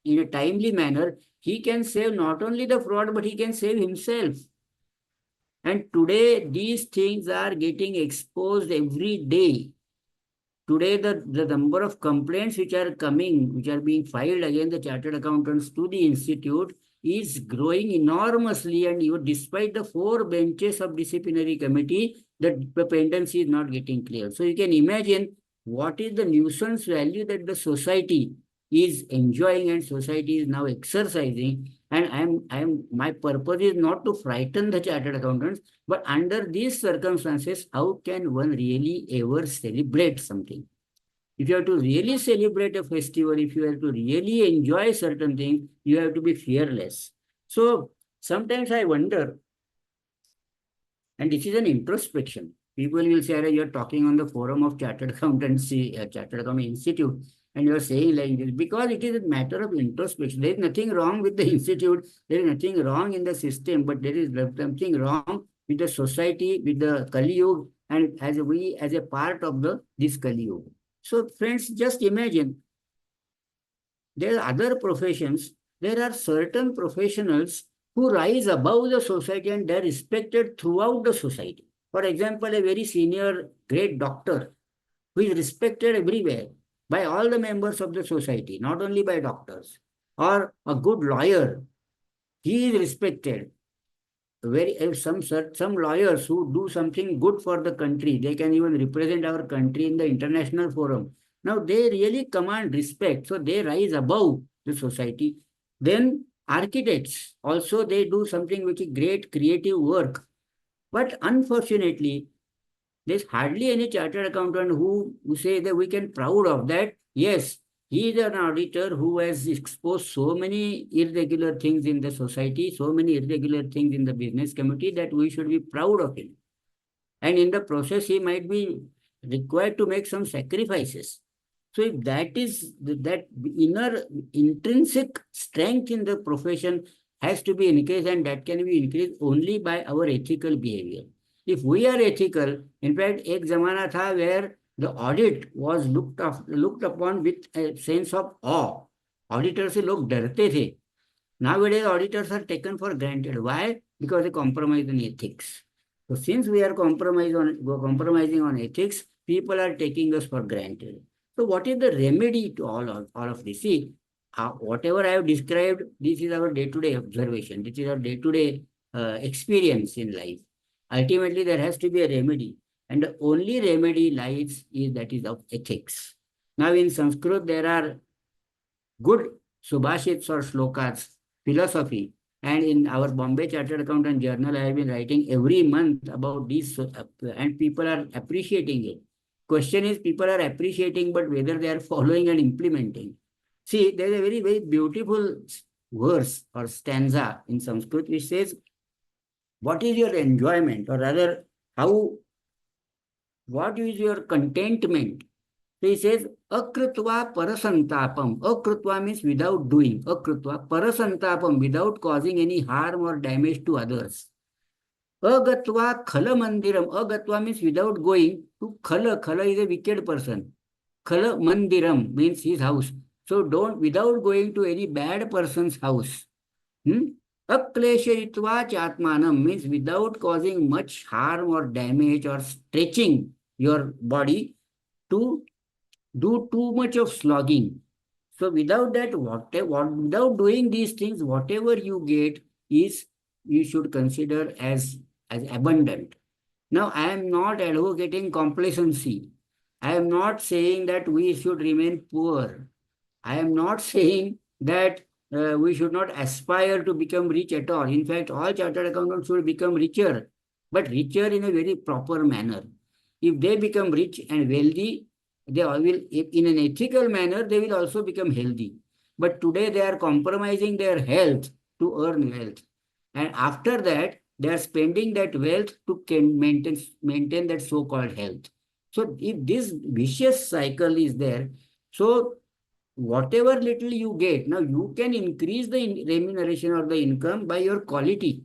S2: in a timely manner, he can save not only the fraud, but he can save himself. And today, these things are getting exposed every day. Today, the number of complaints which are coming, which are being filed against the chartered accountants to the institute is growing enormously. And even despite the 4 benches of disciplinary committee, the pendency is not getting clear. So you can imagine what is the nuisance value that the society is enjoying and society is now exercising. And my purpose is not to frighten the chartered accountants, but under these circumstances, how can one really ever celebrate something? If you have to really celebrate a festival, if you have to really enjoy certain things, you have to be fearless. So sometimes I wonder, and this is an introspection. People will say, you're talking on the forum of Chartered Accountancy, Chartered Accounting Institute, and you're saying like this, because it is a matter of introspection. There is nothing wrong with the institute, there is nothing wrong in the system, but there is something wrong with the society, with the Kali Yuga, and as a part of this Kali Yuga. So friends, just imagine, there are other professions, there are certain professionals who rise above the society and they're respected throughout the society. For example, a very senior, great doctor who is respected everywhere by all the members of the society, not only by doctors, or a good lawyer, he is respected. Some lawyers who do something good for the country, they can even represent our country in the international forum. Now they really command respect, so they rise above the society. Then architects also, they do something which is great creative work, but unfortunately there's hardly any chartered accountant who say that we can proud of that. Yes, he is an auditor who has exposed so many irregular things in the society, so many irregular things in the business community that we should be proud of him. And in the process, he might be required to make some sacrifices. So if that is that inner intrinsic strength in the profession has to be increased, and that can be increased only by our ethical behavior. If we are ethical, in fact, एक जमाना था where the audit was looked upon with a sense of awe. Auditors से लोग डरते थे. Nowadays, auditors are taken for granted. Why? Because they compromise on ethics. So since we are compromising on ethics, people are taking us for granted. So what is the remedy to all of this? See, whatever I have described, this is our day-to-day observation. This is our day-to-day experience in life. Ultimately, there has to be a remedy. And the only remedy lies that is of ethics. Now in Sanskrit, there are good subhashits or shlokas, philosophy. And in our Bombay Chartered Accountant Journal, I have been writing every month about these, and people are appreciating it. Question is, people are appreciating, but whether they are following and implementing. See, there is a very, very beautiful verse or stanza in Sanskrit which says, what is your enjoyment, or rather, what is your contentment? So he says, akrutva parasantapam. Akrutva means without doing. Akrutva parasantapam, without causing any harm or damage to others. Agatva khala mandiram. Agatva means without going to khala. Khala is a wicked person. Khala mandiram means his house. So without going to any bad person's house. Akleshayitva chatmanam means without causing much harm or damage or stretching your body to do too much of slogging. So without that, without doing these things, whatever you get is you should consider as abundant. Now, I am not advocating complacency. I am not saying that we should remain poor. I am not saying that we should not aspire to become rich at all. In fact, all chartered accountants should become richer, but richer in a very proper manner. If they become rich and wealthy, they all will, in an ethical manner, they will also become healthy. But today they are compromising their health to earn wealth. And after that, they are spending that wealth to maintain that so-called health. So if this vicious cycle is there, so whatever little you get, now you can increase the remuneration or the income by your quality,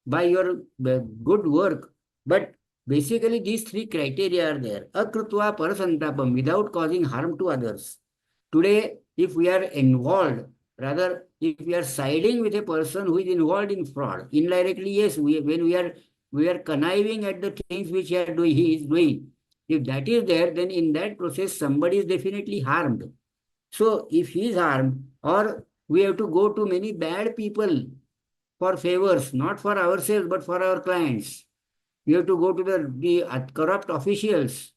S2: by your good work. But basically, these three criteria are there. Akrutva parasantapam, without causing harm to others. Today, if we are involved, rather, if we are siding with a person who is involved in fraud, indirectly, yes, when we are conniving at the things which he is doing. If that is there, then in that process, somebody is definitely harmed. So if he is harmed, or we have to go to many bad people for favors, not for ourselves, but for our clients. We have to go to the corrupt officials.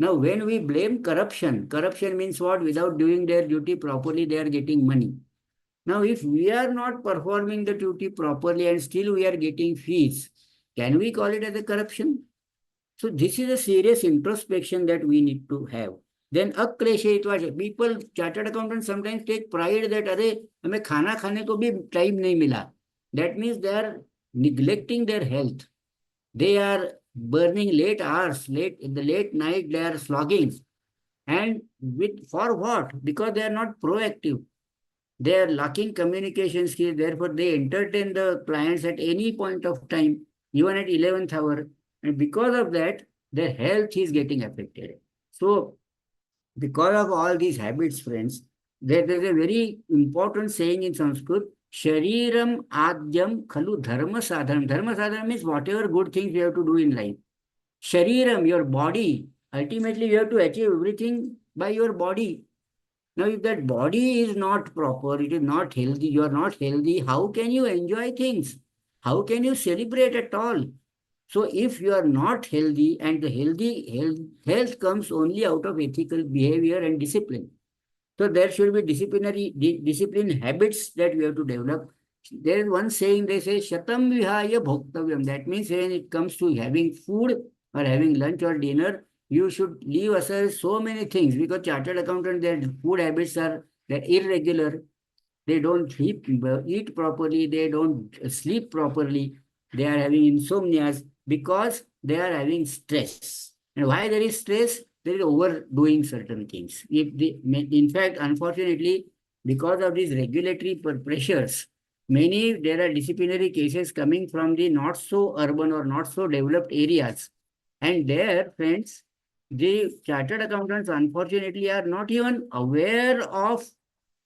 S2: Now, when we blame corruption, corruption means what? Without doing their duty properly, they are getting money. Now, if we are not performing the duty properly and still we are getting fees, can we call it as a corruption? So this is a serious introspection that we need to have. Then अक्लेशयित्वा, people, chartered accountants sometimes take pride that अरे हमें खाना खाने को भी time नहीं मिला. That means they are neglecting their health. They are burning late hours, in the late night they are slogging. And for what? Because they are not proactive. They are lacking communication skills. Therefore, they entertain the clients at any point of time, even at 11th hour. And because of that, their health is getting affected. So, because of all these habits, friends, there is a very important saying in Sanskrit, Shariram Adyam Khalu Dharma Sadhanam. Dharma Sadhanam means whatever good things you have to do in life. Shariram, your body, ultimately you have to achieve everything by your body. Now, if that body is not proper, it is not healthy, you are not healthy, how can you enjoy things? How can you celebrate at all? So, if you are not healthy, and the health comes only out of ethical behavior and discipline. So, there should be discipline habits that we have to develop. There is one saying, they say, Shatam vihaya bhoktavyam. That means when it comes to having food or having lunch or dinner, you should leave aside so many things, because chartered accountant, their food habits are they're irregular. They don't eat properly. They don't sleep properly. They are having insomnias because they are having stress. And why there is stress? There is overdoing certain things. In fact, unfortunately, because of these regulatory pressures, there are disciplinary cases coming from the not so urban or not so developed areas. And there, friends, the chartered accountants, unfortunately, are not even aware of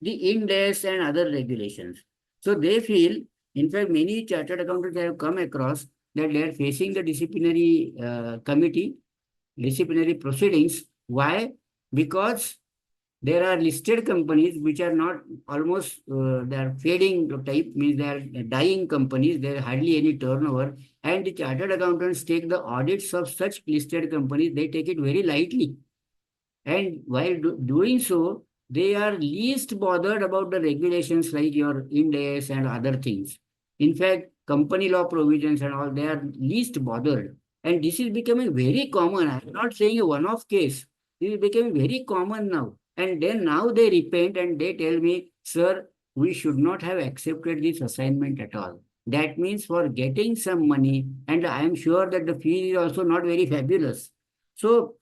S2: the Ind AS and other regulations. So they feel, in fact, many chartered accountants have come across that they are facing the disciplinary committee, disciplinary proceedings. Why? Because there are listed companies which are not almost, they are fading type, means they are dying companies, there are hardly any turnover. And the chartered accountants take the audits of such listed companies, they take it very lightly. And while doing so, they are least bothered about the regulations like your Ind AS and other things. In fact, company law provisions and all, they are least bothered. And this is becoming very common. I am not saying a one-off case. This is becoming very common now. And then now they repent and they tell me, sir, we should not have accepted this assignment at all. That means for getting some money, and I am sure that the fee is also not very fabulous. So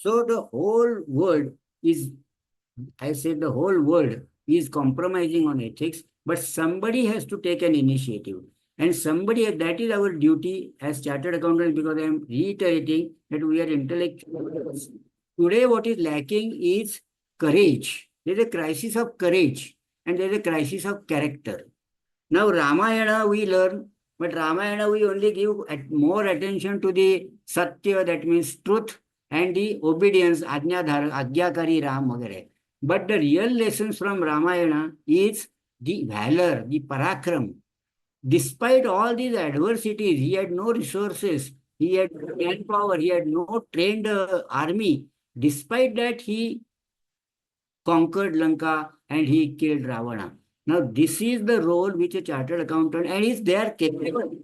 S2: the whole world is, I said, the whole world is compromising on ethics, but somebody has to take an initiative. And that is our duty as chartered accountants, because I am reiterating that we are intellectuals. Today, what is lacking is courage. There is a crisis of courage and there is a crisis of character. Now, Ramayana we learn, but Ramayana we only give more attention to the Satya, that means truth, and the obedience, Ajnakari Ram vagare. But the real lessons from Ramayana is the valor, the parakram. Despite all these adversities, he had no resources, he had no manpower, he had no trained army. Despite that, he conquered Lanka and he killed Ravana. Now, this is the role which a chartered accountant, and is they are capable.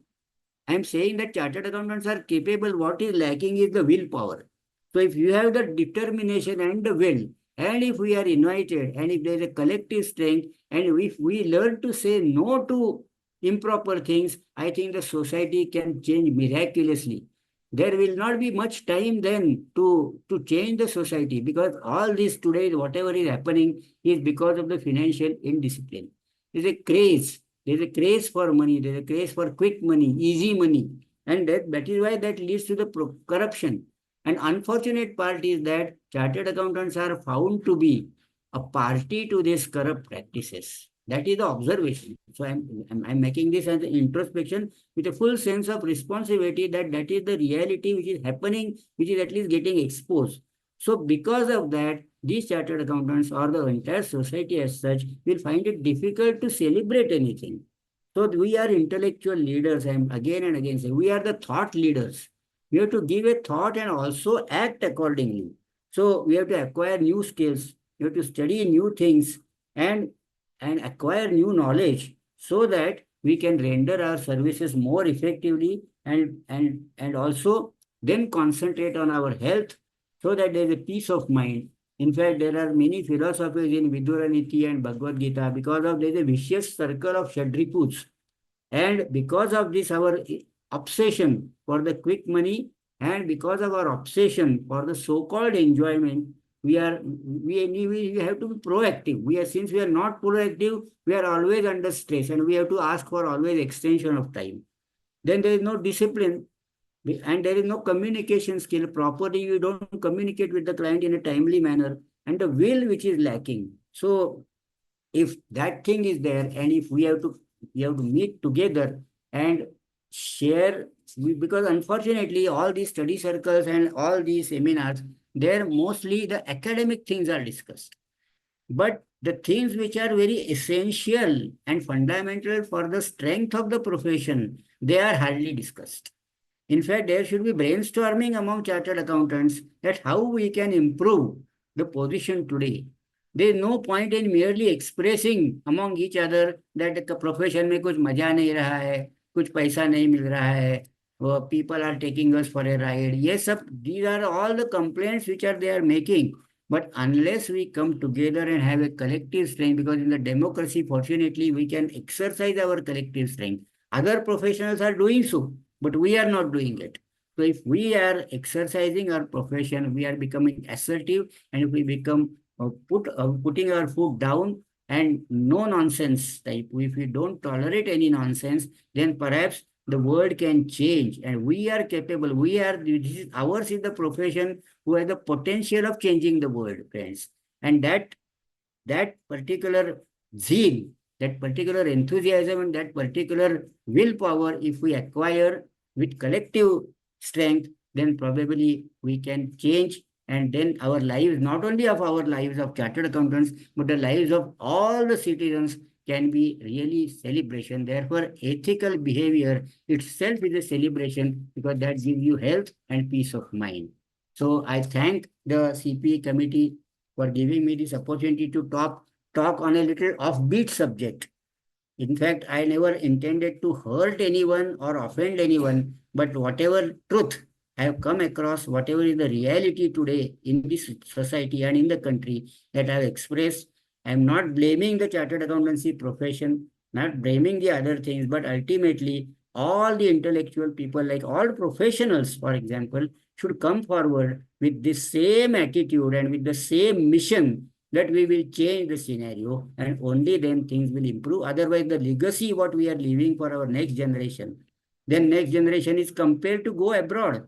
S2: I am saying that chartered accountants are capable. What is lacking is the willpower. So if you have the determination and the will, and if we are united, and if there is a collective strength, and if we learn to say no to improper things, I think the society can change miraculously. There will not be much time then to change the society, because all this today, whatever is happening, is because of the financial indiscipline. There's a craze. There's a craze for money. There's a craze for quick money, easy money. And that is why that leads to the corruption. And unfortunate part is that chartered accountants are found to be a party to these corrupt practices. That is the observation. So I'm making this as an introspection with a full sense of responsibility, that that is the reality which is happening, which is at least getting exposed. So because of that, these chartered accountants or the entire society as such will find it difficult to celebrate anything. So we are intellectual leaders. I'm again and again saying we are the thought leaders. We have to give a thought and also act accordingly. So we have to acquire new skills. We have to study new things and acquire new knowledge, so that we can render our services more effectively, and also then concentrate on our health, so that there is a peace of mind. In fact, there are many philosophies in Viduraniti and Bhagavad Gita, because of there is a vicious circle of Shadriputs. And because of this, our obsession for the quick money, and because of our obsession for the so-called enjoyment, we have to be proactive. Since we are not proactive, we are always under stress, and we have to ask for always extension of time. Then there is no discipline, and there is no communication skill. Properly, you don't communicate with the client in a timely manner, and the will which is lacking. So if that thing is there, and if we have to meet together and share, because unfortunately all these study circles and all these seminars, there mostly the academic things are discussed, but the things which are very essential and fundamental for the strength of the profession, they are hardly discussed. In fact, there should be brainstorming among chartered accountants that how we can improve the position today. There is no point in merely expressing among each other that the profession में कुछ मजा नहीं रहा है, कुछ पैसा नहीं मिल रहा है, people are taking us for a ride. Yes, these are all the complaints which they are making. But unless we come together and have a collective strength, because in the democracy, fortunately, we can exercise our collective strength. Other professionals are doing so, but we are not doing it. So if we are exercising our profession, we are becoming assertive, and if we become putting our foot down and no nonsense type, if we don't tolerate any nonsense, then perhaps the world can change, and we are capable. Ours is the profession who has the potential of changing the world, friends. And that particular zeal, that particular enthusiasm, and that particular willpower, if we acquire with collective strength, then probably we can change. And then our lives, not only of our lives of chartered accountants, but the lives of all the citizens can be really celebration. Therefore, ethical behavior itself is a celebration, because that gives you health and peace of mind. So I thank the CPA committee for giving me this opportunity to talk on a little offbeat subject. In fact, I never intended to hurt anyone or offend anyone, but whatever truth I have come across, whatever is the reality today in this society and in the country, that I have expressed, I am not blaming the chartered accountancy profession, not blaming the other things, but ultimately all the intellectual people, like all professionals, for example, should come forward with the same attitude and with the same mission, that we will change the scenario, and only then things will improve. Otherwise, the legacy what we are leaving for our next generation, then next generation is compelled to go abroad,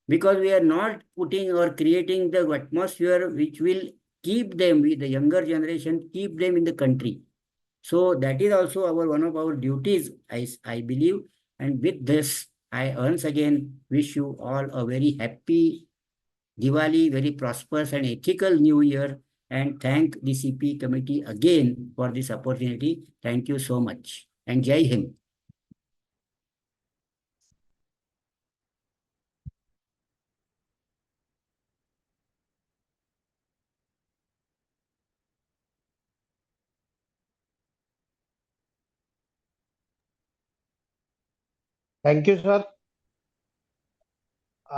S2: because we are not putting or creating the atmosphere which will keep them, with the younger generation, keep them in the country. So that is also one of our duties, I believe. And with this, I once again wish you all a very happy Diwali, very prosperous and ethical New Year, and thank the CP committee again for this opportunity. Thank you so much, and Jai Hind.
S1: Thank you sir.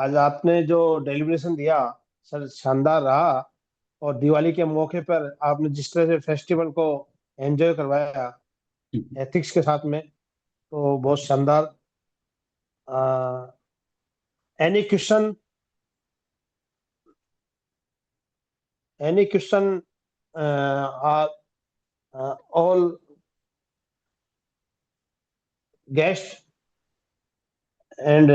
S1: आज आपने जो deliberation दिया sir शानदार रहा, और दिवाली के मौके पर आपने जिस तरह से फेस्टिवल को एंजॉय करवाया एथिक्स के साथ में, तो बहुत शानदार। Any question, any question, all guest and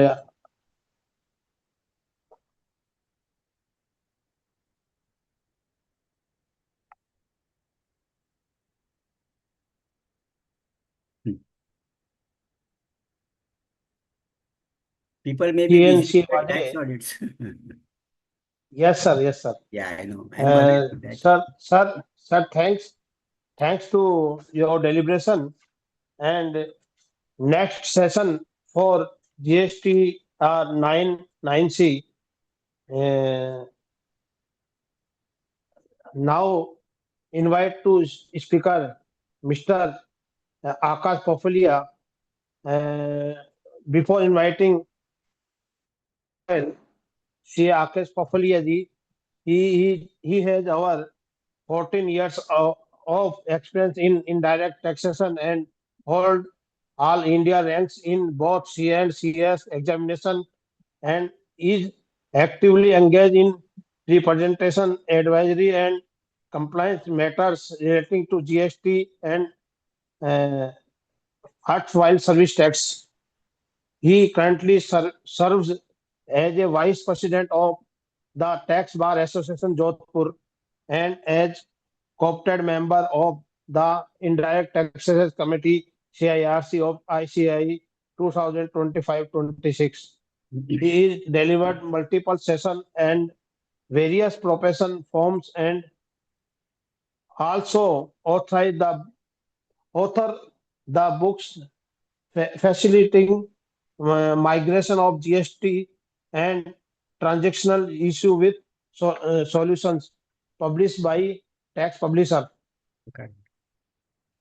S2: People may be busy
S1: PNC
S2: with
S1: वाले।
S2: tax audits.
S1: Yes sir, yes sir.
S2: Yeah, I know. I'm aware of that.
S1: Sir, thanks to your deliberation, and next session for GSTR 9C. Now invite to speaker Mr. Akash Pofalia. Before inviting C. Akash Pofalia ji, he has our 14 years of experience in indirect taxation and hold all India ranks in both C and CS examination, and is actively engaged in representation, advisory, and compliance matters relating to GST and uh, erstwhile service tax. He currently serves as a vice president of the Tax Bar Association Jodhpur, and as co-opted member of the Indirect Taxes Committee CIRC of ICI 2025-26. He is delivered multiple sessions and various profession forms, and also author the books facilitating migration of GST and transactional issue with solutions, published by Tax Publisher.
S2: Okay.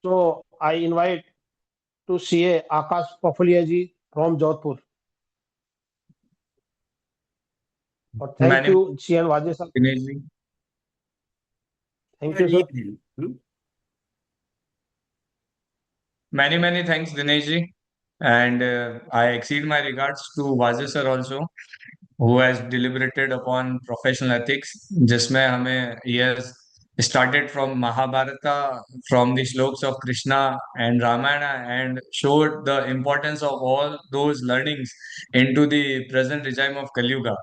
S1: So I invite to CA Akash Pafulia ji from Jodhpur. Or thank
S4: Many
S1: you, CN Vaje sir.
S4: Dinesh ji.
S1: Thank you, sir.
S4: Many thanks, Dinesh ji. And I exceed my regards to Vazir sir also, who has deliberated upon professional ethics, जिसमें हमें years started from Mahabharata, from the shloks of Krishna and Ramayana, and showed the importance of all those learnings into the present regime of Kali Yuga.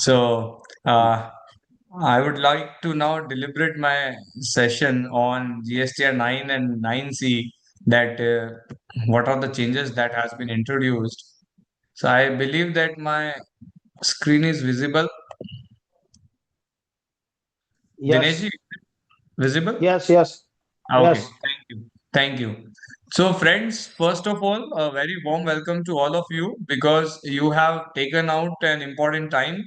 S4: So, I would like to now deliberate my session on GSTR 9 and 9C, that what are the changes that has been introduced. So I believe that my screen is visible. Dinesh
S1: Yes,
S4: ji, visible?
S1: yes, yes,
S4: Okay,
S1: yes.
S4: thank you. Thank you. So, friends, first of all, a very warm welcome to all of you, because you have taken out an important time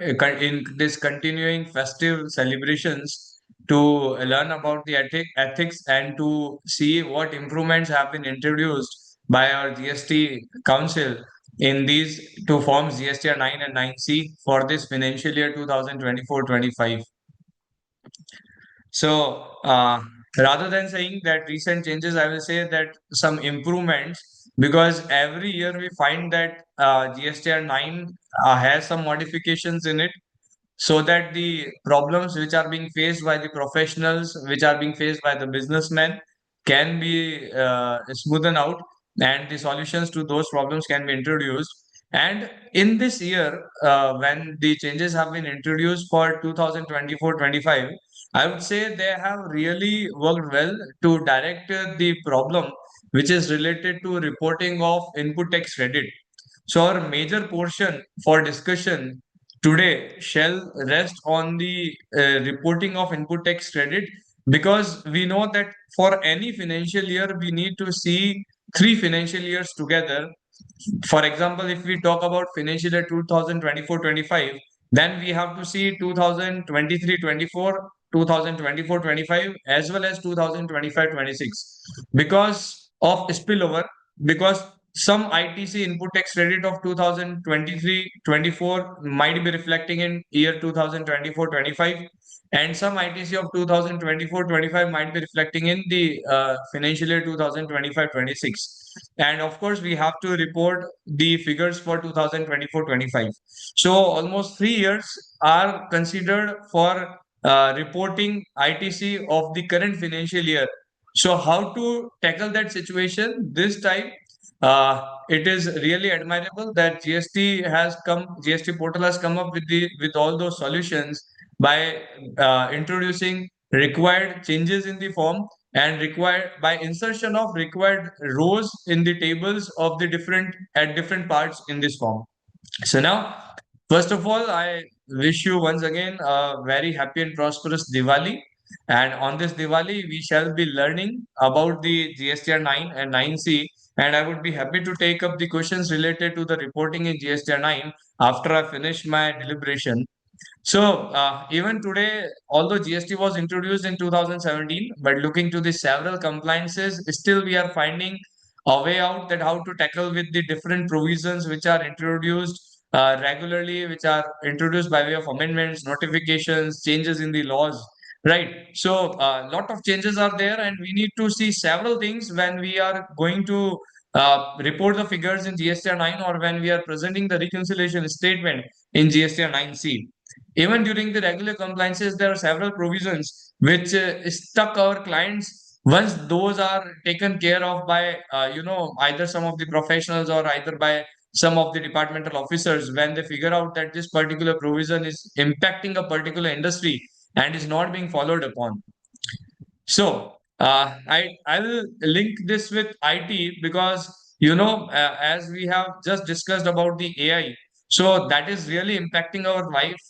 S4: in this continuing festive celebrations to learn about the ethics and to see what improvements have been introduced by our GST Council in these two forms, GSTR 9 and 9C, for this financial year 2024-25. So, rather than saying that recent changes, I will say that some improvements, because every year we find that GSTR 9 has some modifications in it, so that the problems which are being faced by the professionals, which are being faced by the businessmen, can be smoothened out, and the solutions to those problems can be introduced. And in this year, when the changes have been introduced for 2024-25, I would say they have really worked well to direct the problem which is related to reporting of input tax credit. So our major portion for discussion today shall rest on the reporting of input tax credit, because we know that for any financial year we need to see three financial years together. For example, if we talk about financial year 2024-25, then we have to see 2023-24, 2024-25, as well as 2025-26, because of spillover, because some ITC input tax credit of 2023-24 might be reflecting in year 2024-25, and some ITC of 2024-25 might be reflecting in the financial year 2025-26. And of course, we have to report the figures for 2024-25. So almost 3 years are considered for reporting ITC of the current financial year. So how to tackle that situation this time? It is really admirable that GST portal has come up with all those solutions by introducing required changes in the form and required by insertion of required rows in the tables of the different parts in this form. So now, first of all, I wish you once again a very happy and prosperous Diwali. And on this Diwali, we shall be learning about the GSTR 9 and 9C. And I would be happy to take up the questions related to the reporting in GSTR 9 after I finish my deliberation. So even today, although GST was introduced in 2017, but looking to the several compliances, still we are finding a way out that how to tackle with the different provisions which are introduced regularly, which are introduced by way of amendments, notifications, changes in the laws. Right. So a lot of changes are there, and we need to see several things when we are going to report the figures in GSTR 9 or when we are presenting the reconciliation statement in GSTR 9C. Even during the regular compliances, there are several provisions which stuck our clients. Once those are taken care of by, either some of the professionals or either by some of the departmental officers, when they figure out that this particular provision is impacting a particular industry and is not being followed upon. So I will link this with IT because as we have just discussed about the AI, so that is really impacting our life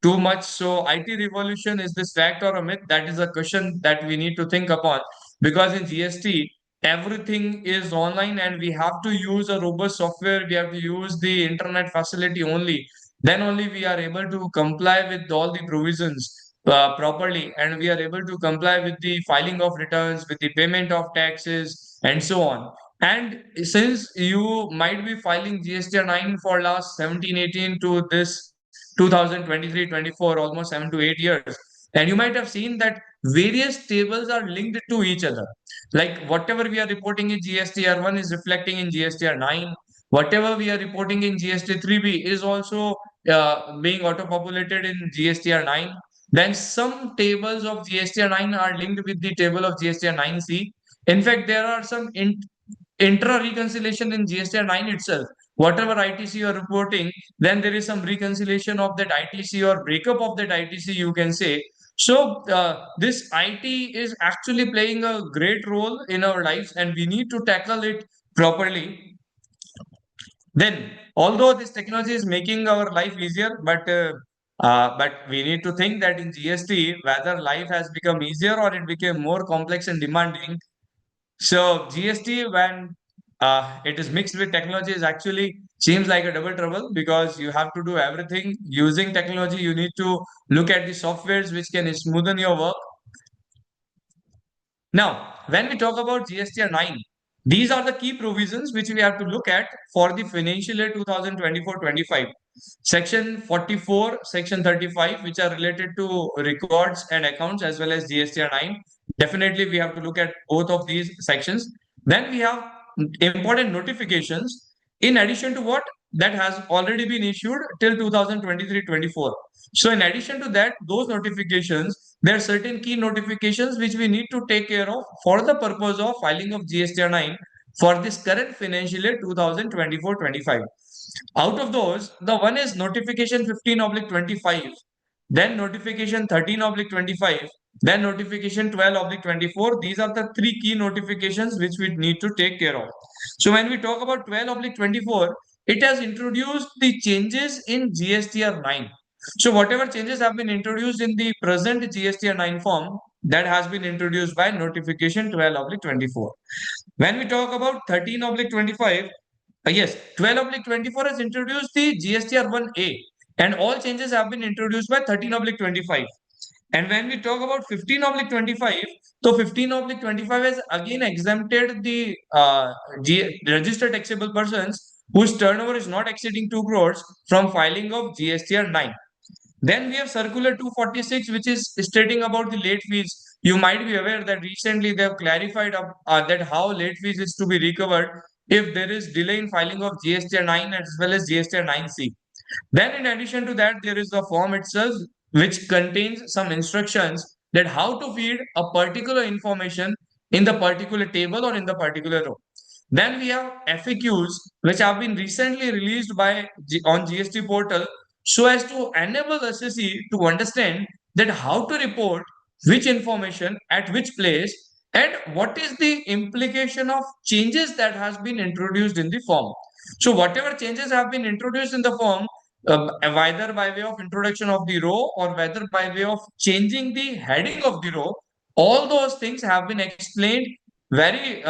S4: too much. So IT revolution, is this fact or a myth? That is a question that we need to think upon, because in GST everything is online and we have to use a robust software. We have to use the internet facility only. Then only we are able to comply with all the provisions properly, and we are able to comply with the filing of returns, with the payment of taxes, and so on. And since you might be filing GSTR 9 for last 17-18 to this 2023-24, almost 7 to 8 years, and you might have seen that various tables are linked to each other. Like whatever we are reporting in GSTR 1 is reflecting in GSTR 9. Whatever we are reporting in GST 3B is also being auto-populated in GSTR 9. Then some tables of GSTR 9 are linked with the table of GSTR 9C. In fact, there are some intra-reconciliation in GSTR 9 itself. Whatever ITC you are reporting, then there is some reconciliation of that ITC or breakup of that ITC, you can say. So this IT is actually playing a great role in our lives, and we need to tackle it properly. Then, although this technology is making our life easier, but we need to think that in GST, whether life has become easier or it became more complex and demanding. So GST, when it is mixed with technology, is actually seems like a double trouble, because you have to do everything using technology. You need to look at the softwares which can smoothen your work. Now, when we talk about GSTR 9, these are the key provisions which we have to look at for the financial year 2024-25. Section 44, Section 35, which are related to records and accounts, as well as GSTR 9. Definitely, we have to look at both of these sections. Then we have important notifications, in addition to what that has already been issued till 2023-24. So in addition to that, those notifications, there are certain key notifications which we need to take care of for the purpose of filing of GSTR 9 for this current financial year 2024-25. Out of those, the one is notification 15/25, then notification 13/25, then notification 12/24. These are the three key notifications which we need to take care of. So when we talk about 12/24, it has introduced the changes in GSTR 9. So whatever changes have been introduced in the present GSTR 9 form, that has been introduced by notification 12/24. When we talk about 13/25, yes, 12/24 has introduced the GSTR 1A, and all changes have been introduced by 13/25. And when we talk about 15/25, so 15/25 has again exempted the registered taxable persons whose turnover is not exceeding 2 crores from filing of GSTR 9. Then we have Circular 246, which is stating about the late fees. You might be aware that recently they have clarified that how late fees is to be recovered if there is delay in filing of GSTR 9 as well as GSTR 9C. Then in addition to that, there is the form itself, which contains some instructions that how to feed a particular information in the particular table or in the particular row. Then we have FAQs, which have been recently released on GST portal, so as to enable SSE to understand that how to report which information at which place and what is the implication of changes that has been introduced in the form. So whatever changes have been introduced in the form, whether by way of introduction of the row or whether by way of changing the heading of the row, all those things have been explained very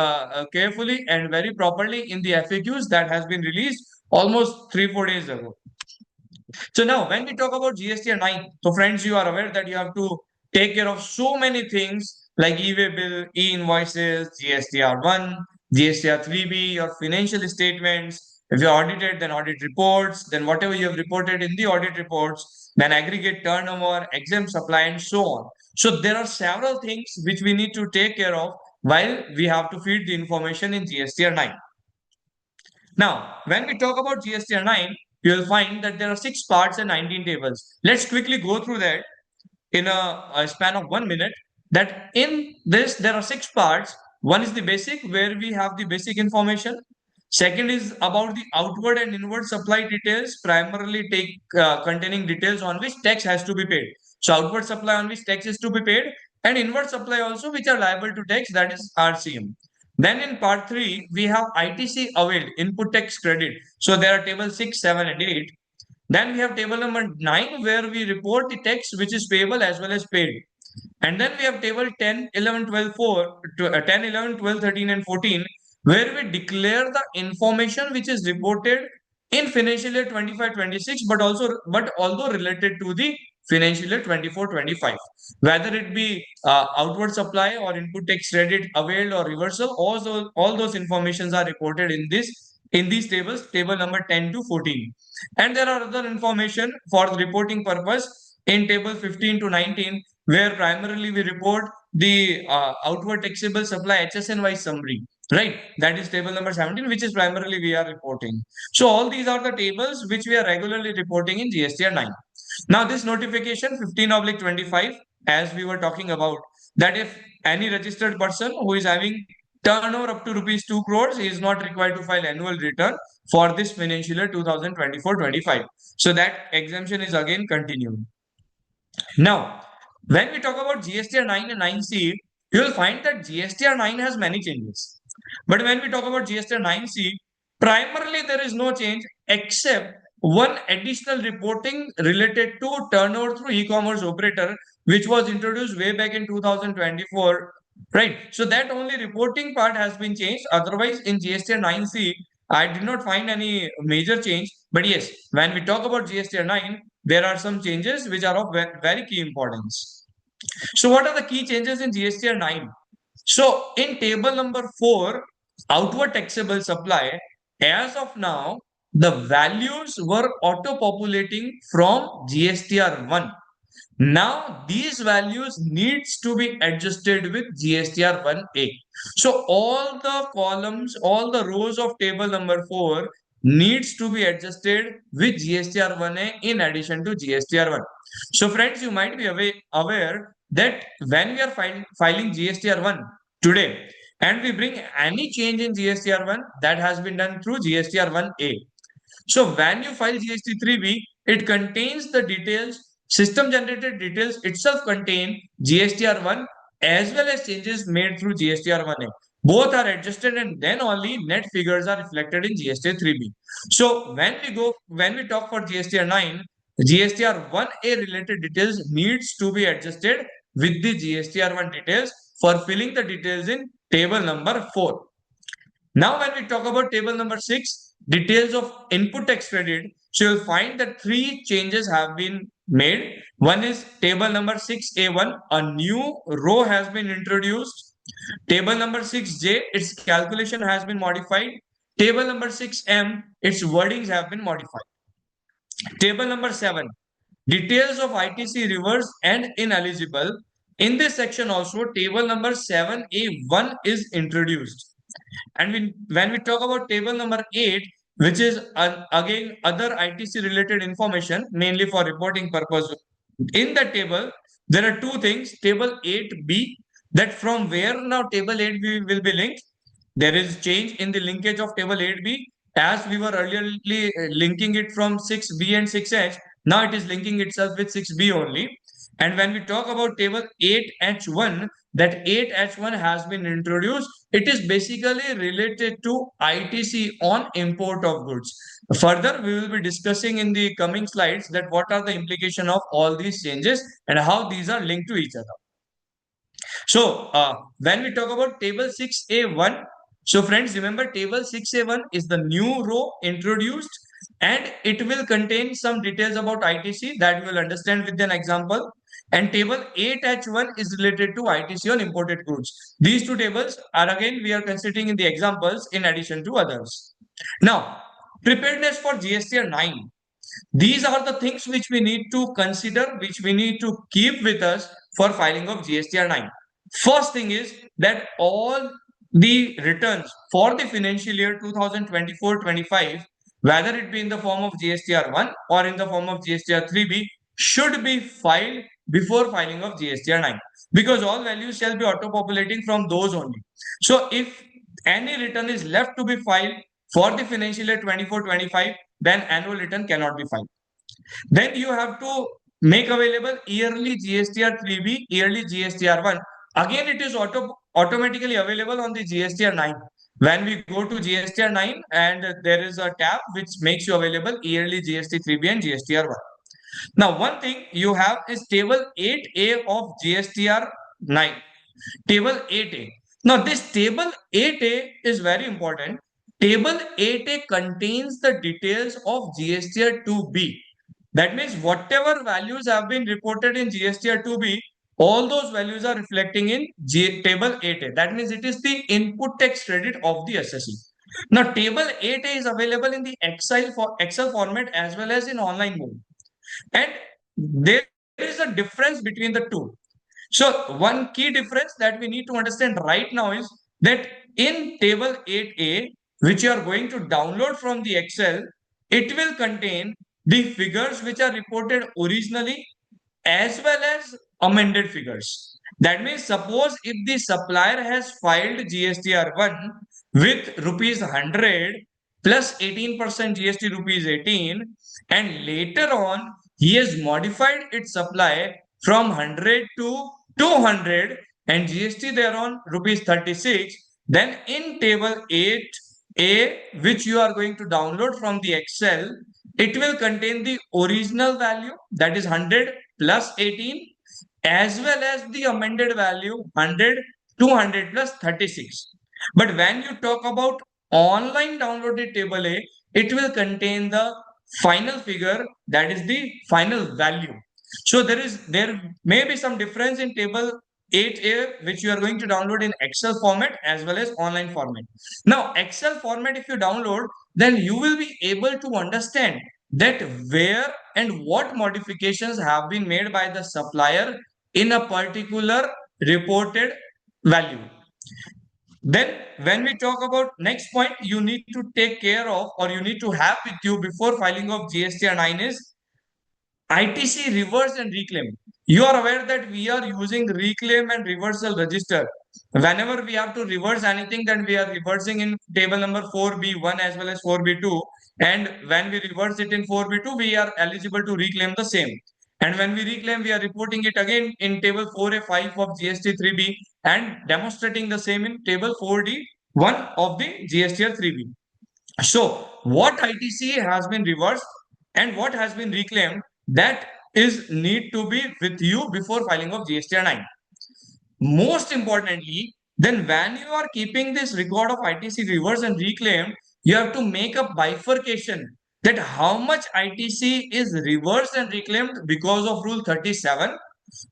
S4: carefully and very properly in the FAQs that has been released almost 3-4 days ago. So now when we talk about GSTR 9, so friends, you are aware that you have to take care of so many things like e-way bill, e-invoices, GSTR 1, GSTR 3B, your financial statements. If you're audited, then audit reports, then whatever you have reported in the audit reports, then aggregate turnover, exempt supply, and so on. So there are several things which we need to take care of while we have to feed the information in GSTR 9. Now, when we talk about GSTR 9, you will find that there are 6 parts and 19 tables. Let's quickly go through that in a span of 1 minute. That in this, there are 6 parts. One is the basic, where we have the basic information. Second is about the outward and inward supply details, primarily containing details on which tax has to be paid. So outward supply on which tax is to be paid, and inward supply also which are liable to tax, that is RCM. Then in part 3, we have ITC availed, input tax credit. So there are table 6, 7, and 8. Then we have table number 9, where we report the tax which is payable as well as paid. And then we have table 10, 11, 12, 4, 10, 11, 12, 13, and 14, where we declare the information which is reported in financial year 25-26, but although related to the financial year 24-25, whether it be outward supply or input tax credit availed or reversal, all those informations are reported in these tables, table number 10 to 14. And there are other information for the reporting purpose in table 15 to 19, where primarily we report the outward taxable supply HSNY summary, right? That is table number 17, which is primarily we are reporting. So all these are the tables which we are regularly reporting in GSTR 9. Now this notification 15/25, as we were talking about, that if any registered person who is having turnover up to rupees 2 crores, he is not required to file annual return for this financial year 2024-25. So that exemption is again continued. Now, when we talk about GSTR 9 and 9C, you will find that GSTR 9 has many changes. But when we talk about GSTR 9C, primarily there is no change except one additional reporting related to turnover through e-commerce operator, which was introduced way back in 2024, right? So that only reporting part has been changed. Otherwise, in GSTR 9C, I did not find any major change. But yes, when we talk about GSTR 9, there are some changes which are of very key importance. So what are the key changes in GSTR 9? So in table number 4, outward taxable supply, as of now, the values were auto-populating from GSTR 1. Now these values needs to be adjusted with GSTR 1A. So all the columns, all the rows of table number 4 needs to be adjusted with GSTR 1A in addition to GSTR 1. So friends, you might be aware that when we are filing GSTR 1 today and we bring any change in GSTR 1, that has been done through GSTR 1A. So when you file GST3B, it contains the details, system generated details itself contain GSTR1 as well as changes made through GSTR1A. Both are adjusted and then only net figures are reflected in GST3B. So when we talk for GSTR9, GSTR1A related details needs to be adjusted with the GSTR1 details for filling the details in table number 4. Now, when we talk about table number 6, details of input tax credit, so you'll find that 3 changes have been made. One is table number 6A1, a new row has been introduced. Table number 6J, its calculation has been modified. Table number 6M, its wordings have been modified. Table number 7, details of ITC reverse and ineligible. In this section also, table number 7A1 is introduced. And when we talk about table number 8, which is again other ITC related information, mainly for reporting purpose. In the table, there are two things. Table 8B, that from where now table 8B will be linked. There is change in the linkage of table 8B, as we were earlier linking it from 6B and 6H. Now it is linking itself with 6B only. And when we talk about table 8H1, that 8H1 has been introduced. It is basically related to ITC on import of goods. Further, we will be discussing in the coming slides that what are the implication of all these changes and how these are linked to each other. So, when we talk about table 6A1, so friends, remember table 6A1 is the new row introduced and it will contain some details about ITC that we will understand with an example. And table 8H1 is related to ITC on imported goods. These two tables are again, we are considering in the examples in addition to others. Now, preparedness for GSTR 9. These are the things which we need to consider, which we need to keep with us for filing of GSTR 9. First thing is that all the returns for the financial year 2024-25, whether it be in the form of GSTR 1 or in the form of GSTR 3B, should be filed before filing of GSTR 9, because all values shall be auto-populating from those only. So if any return is left to be filed for the financial year 24-25, then annual return cannot be filed. Then you have to make available yearly GSTR 3B, yearly GSTR 1. Again, it is automatically available on the GSTR 9. When we go to GSTR 9, and there is a tab which makes you available yearly GST 3B and GSTR 1. Now, one thing you have is table 8A of GSTR 9. Table 8A. Now, this table 8A is very important. Table 8A contains the details of GSTR 2B. That means whatever values have been reported in GSTR 2B, all those values are reflecting in table 8A. That means it is the input tax credit of the assessee. Now, table 8A is available in the Excel format as well as in online mode. And there is a difference between the two. So one key difference that we need to understand right now is that in table 8A, which you are going to download from the Excel, it will contain the figures which are reported originally as well as amended figures. That means suppose if the supplier has filed GSTR 1 with rupees 100 plus 18% GST rupees 18, and later on he has modified its supply from 100 to 200 and GST thereon rupees 36, then in table 8A, which you are going to download from the Excel, it will contain the original value, that is 100 plus 18, as well as the amended value 100, 200 plus 36. But when you talk about online downloaded table A, it will contain the final figure, that is the final value. So there may be some difference in table 8A, which you are going to download in Excel format as well as online format. Now, Excel format, if you download, then you will be able to understand that where and what modifications have been made by the supplier in a particular reported value. Then when we talk about next point, you need to take care of, or you need to have with you before filing of GSTR 9 is ITC reverse and reclaim. You are aware that we are using reclaim and reversal register. Whenever we have to reverse anything, then we are reversing in table number 4B1 as well as 4B2. And when we reverse it in 4B2, we are eligible to reclaim the same. And when we reclaim, we are reporting it again in table 4A5 of GST 3B and demonstrating the same in table 4D1 of the GSTR 3B. So what ITC has been reversed and what has been reclaimed, that is need to be with you before filing of GSTR 9. Most importantly, then when you are keeping this record of ITC reverse and reclaimed, you have to make a bifurcation that how much ITC is reversed and reclaimed because of Rule 37,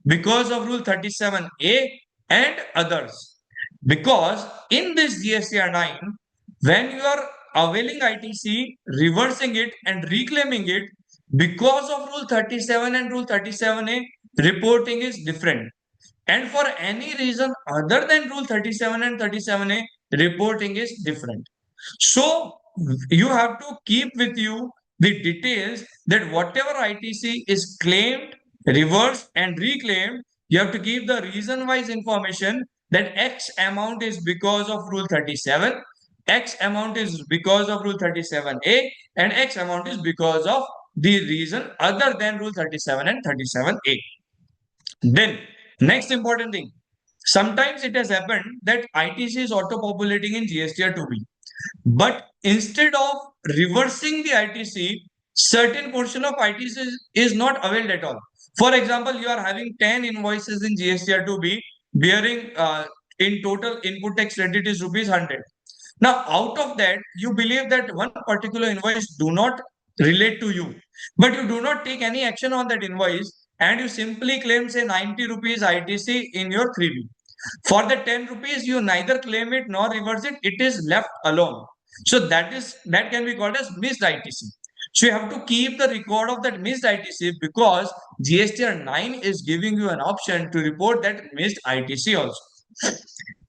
S4: because of Rule 37A and others. Because in this GSTR 9, when you are availing ITC, reversing it and reclaiming it, because of Rule 37 and Rule 37A, reporting is different. And for any reason other than Rule 37 and 37A, reporting is different. So you have to keep with you the details that whatever ITC is claimed, reversed, and reclaimed, you have to keep the reason wise information that X amount is because of Rule 37, X amount is because of Rule 37A, and X amount is because of the reason other than Rule 37 and 37A. Then, next important thing, sometimes it has happened that ITC is auto-populating in GSTR 2B. But instead of reversing the ITC, certain portion of ITC is not availed at all. For example, you are having 10 invoices in GSTR 2B bearing in total input tax credit is rupees 100. Now, out of that, you believe that one particular invoice do not relate to you, but you do not take any action on that invoice and you simply claim say 90 rupees ITC in your 3B. For the 10 rupees, you neither claim it nor reverse it, it is left alone. So that can be called as missed ITC. So you have to keep the record of that missed ITC because GSTR 9 is giving you an option to report that missed ITC also.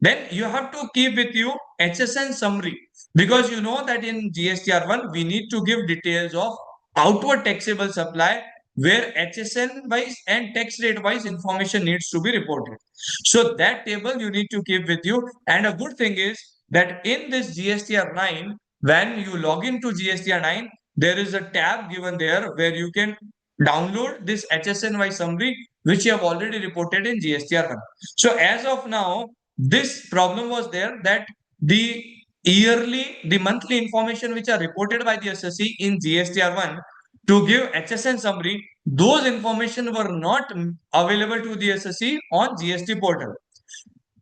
S4: Then you have to keep with you HSN summary because you know that in GSTR 1 we need to give details of outward taxable supply where HSN wise and tax rate wise information needs to be reported. So that table you need to keep with you. And a good thing is that in this GSTR 9, when you log into GSTR 9, there is a tab given there where you can download this HSNY summary which you have already reported in GSTR 1. So as of now, this problem was there that the the monthly information which are reported by the SSC in GSTR 1 to give HSN summary, those information were not available to the SSC on GST portal.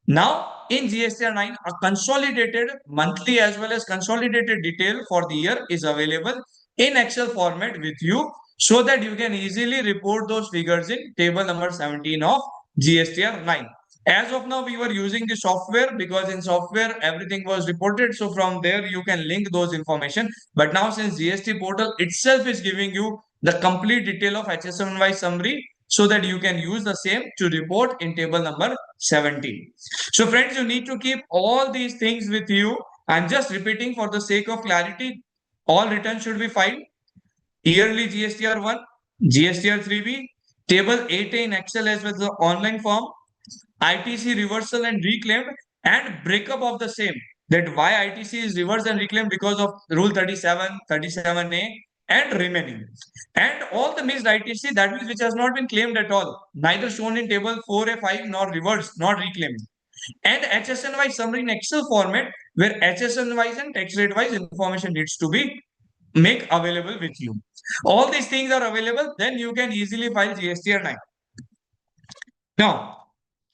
S4: Now, in GSTR 9, a consolidated monthly as well as consolidated detail for the year is available in Excel format with you so that you can easily report those figures in table number 17 of GSTR 9. As of now, we were using the software because in software everything was reported. So from there you can link those information. But now since GST portal itself is giving you the complete detail of HSNY summary, so that you can use the same to report in table number 17. So friends, you need to keep all these things with you. I'm just repeating for the sake of clarity. All returns should be filed. Yearly GSTR 1, GSTR 3B, table 8A in Excel as well as the online form, ITC reversal and reclaimed, and breakup of the same. That why ITC is reversed and reclaimed because of Rule 37, 37A, and remaining. And all the missed ITC, that means which has not been claimed at all, neither shown in table 4A5 nor reversed, nor reclaimed. And HSN wise summary in Excel format where HSN wise and tax rate wise information needs to be make available with you. All these things are available, then you can easily file GSTR 9. Now,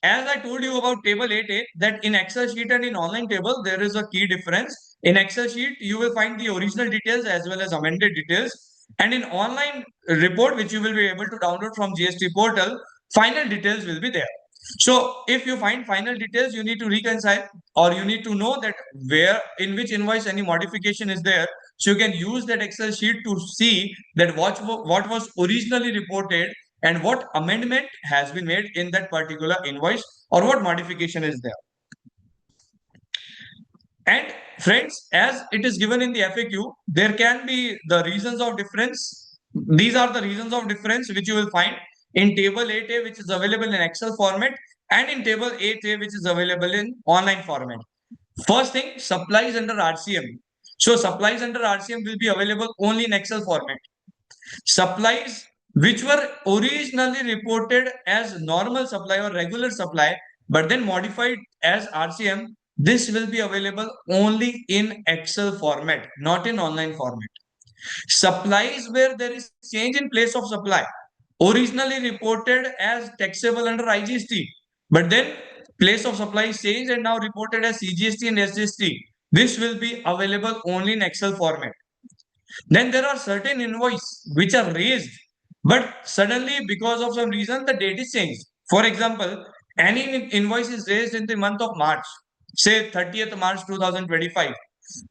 S4: as I told you about table 8A, that in Excel sheet and in online table, there is a key difference. In Excel sheet, you will find the original details as well as amended details. And in online report, which you will be able to download from GST portal, final details will be there. So if you find final details, you need to reconcile or you need to know that where in which invoice any modification is there. So you can use that Excel sheet to see that what was originally reported and what amendment has been made in that particular invoice or what modification is there. And friends, as it is given in the FAQ, there can be the reasons of difference. These are the reasons of difference which you will find in table 8A, which is available in Excel format, and in table 8A, which is available in online format. First thing, supplies under RCM. So supplies under RCM will be available only in Excel format. Supplies which were originally reported as normal supply or regular supply, but then modified as RCM, this will be available only in Excel format, not in online format. Supplies where there is change in place of supply, originally reported as taxable under IGST, but then place of supply is changed and now reported as CGST and SGST. This will be available only in Excel format. Then there are certain invoices which are raised, but suddenly because of some reason the date is changed. For example, any invoice is raised in the month of March, say 30th March 2025,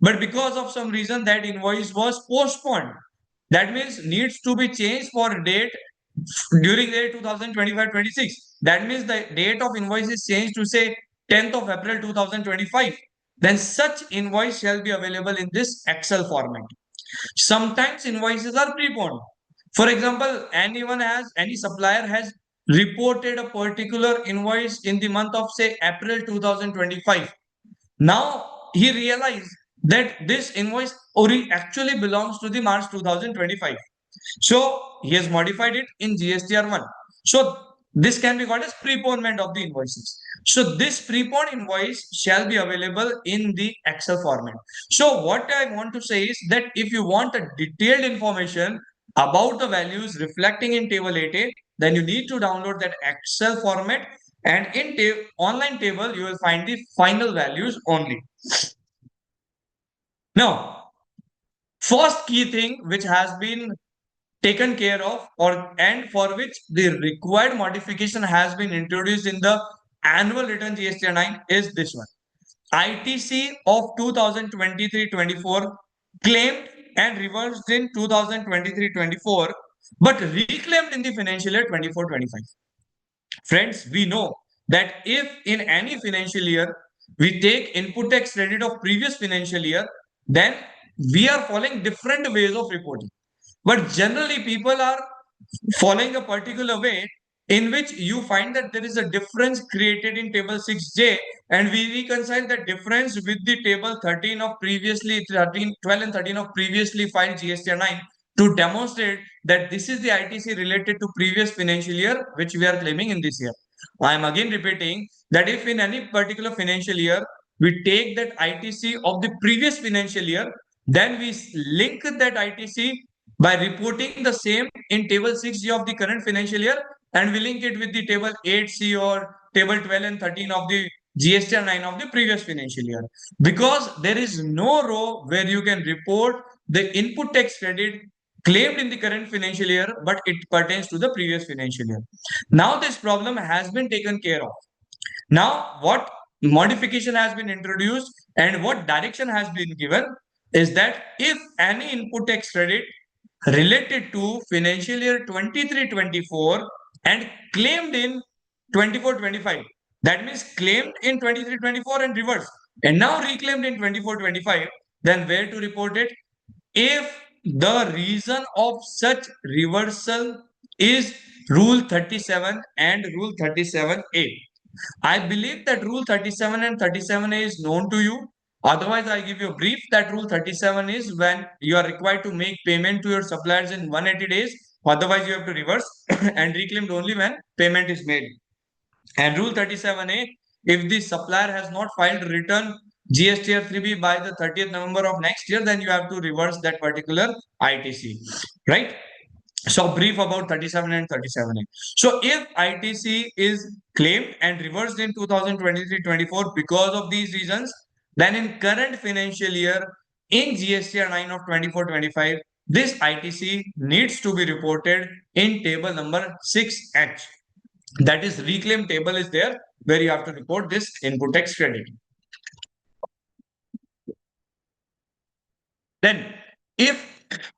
S4: but because of some reason that invoice was postponed. That means needs to be changed for date during the year 2025-26. That means the date of invoice is changed to say 10th of April 2025. Then such invoice shall be available in this Excel format. Sometimes invoices are preponed. For example, any supplier has reported a particular invoice in the month of say April 2025. Now he realized that this invoice actually belongs to the March 2025. So he has modified it in GSTR 1. So this can be called as preponement of the invoices. So this preponed invoice shall be available in the Excel format. So what I want to say is that if you want a detailed information about the values reflecting in table 8A, then you need to download that Excel format, and in online table you will find the final values only. Now, first key thing which has been taken care of and for which the required modification has been introduced in the annual return GSTR 9 is this one. ITC of 2023-24 claimed and reversed in 2023-24 but reclaimed in the financial year 24-25. Friends, we know that if in any financial year we take input tax credit of previous financial year, then we are following different ways of reporting. But generally, people are following a particular way in which you find that there is a difference created in table 6J, and we reconcile that difference with the table 13 of previously 13, 12 and 13 of previously filed GSTR 9 to demonstrate that this is the ITC related to previous financial year which we are claiming in this year. I am again repeating that if in any particular financial year we take that ITC of the previous financial year, then we link that ITC by reporting the same in table 6G of the current financial year, and we link it with the table 8C or table 12 and 13 of the GSTR 9 of the previous financial year. Because there is no row where you can report the input tax credit claimed in the current financial year, but it pertains to the previous financial year. Now this problem has been taken care of. Now what modification has been introduced and what direction has been given is that if any input tax credit related to financial year 23-24 and claimed in 24-25, that means claimed in 23-24 and reversed, and now reclaimed in 24-25, then where to report it? If the reason of such reversal is rule 37 and rule 37A. I believe that rule 37 and 37A is known to you. Otherwise, I give you a brief that rule 37 is when you are required to make payment to your suppliers in 180 days. Otherwise, you have to reverse and reclaimed only when payment is made. And rule 37A, if the supplier has not filed return GSTR 3B by the 30th November of next year, then you have to reverse that particular ITC, right? So brief about 37 and 37A. So if ITC is claimed and reversed in 2023-24 because of these reasons, then in current financial year in GSTR 9 of 24-25, this ITC needs to be reported in table number 6H. That is reclaim table is there where you have to report this input tax credit. Then if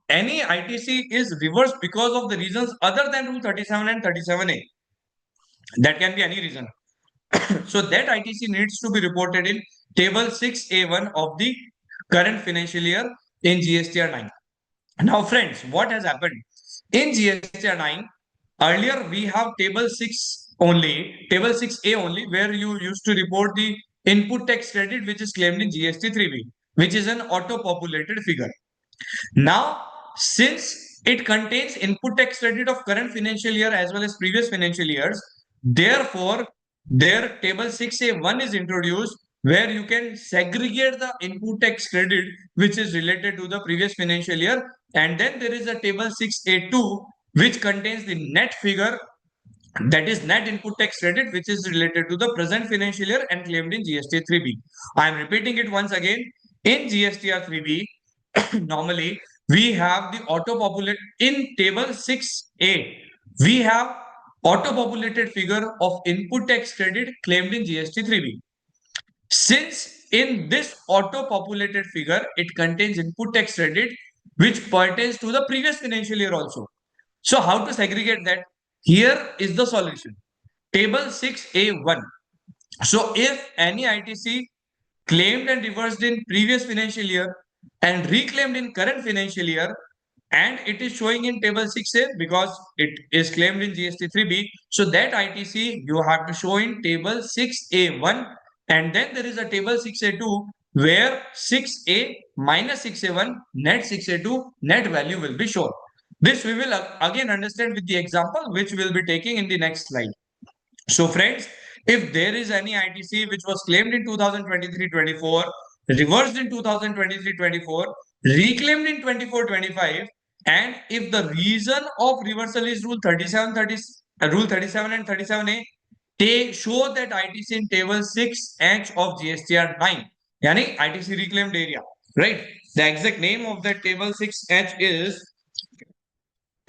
S4: any ITC is reversed because of the reasons other than rule 37 and 37A, that can be any reason. So that ITC needs to be reported in table 6A1 of the current financial year in GSTR 9. Now friends, what has happened? In GSTR 9, earlier we have table 6 only, table 6A only, where you used to report the input tax credit which is claimed in GST 3B, which is an auto-populated figure. Now, since it contains input tax credit of current financial year as well as previous financial years, therefore, their table 6A1 is introduced where you can segregate the input tax credit which is related to the previous financial year, and then there is a table 6A2 which contains the net figure, that is net input tax credit which is related to the present financial year and claimed in GST 3B. I am repeating it once again. In GSTR 3B, normally we have the auto-populate in table 6A. We have auto-populated figure of input tax credit claimed in GST 3B. Since in this auto-populated figure, it contains input tax credit which pertains to the previous financial year also. So how to segregate that? Here is the solution. Table 6A1. So if any ITC claimed and reversed in previous financial year and reclaimed in current financial year, and it is showing in table 6A because it is claimed in GST 3B. So that ITC you have to show in table 6A1, and then there is a table 6A2 where 6A minus 6A1 net 6A2 net value will be shown. This we will again understand with the example which we will be taking in the next slide. So friends, if there is any ITC which was claimed in 2023-24, reversed in 2023-24, reclaimed in 24-25, and if the reason of reversal is rule 37 and 37A, they show that ITC in table 6H of GSTR 9, yani ITC reclaimed area, right? The exact name of that table 6H is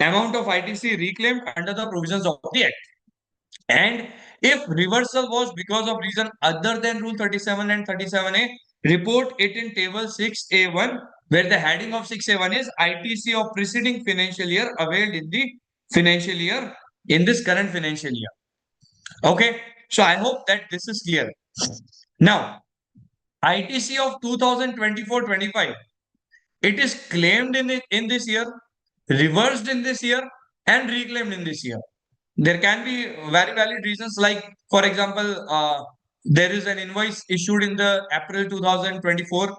S4: amount of ITC reclaimed under the provisions of the Act. And if reversal was because of reason other than rule 37 and 37A, report it in table 6A1, where the heading of 6A1 is ITC of preceding financial year availed in the financial year in this current financial year. Okay, so I hope that this is clear. Now, ITC of 2024-25, it is claimed in this year, reversed in this year, and reclaimed in this year. There can be very valid reasons, like for example, there is an invoice issued in the April 2024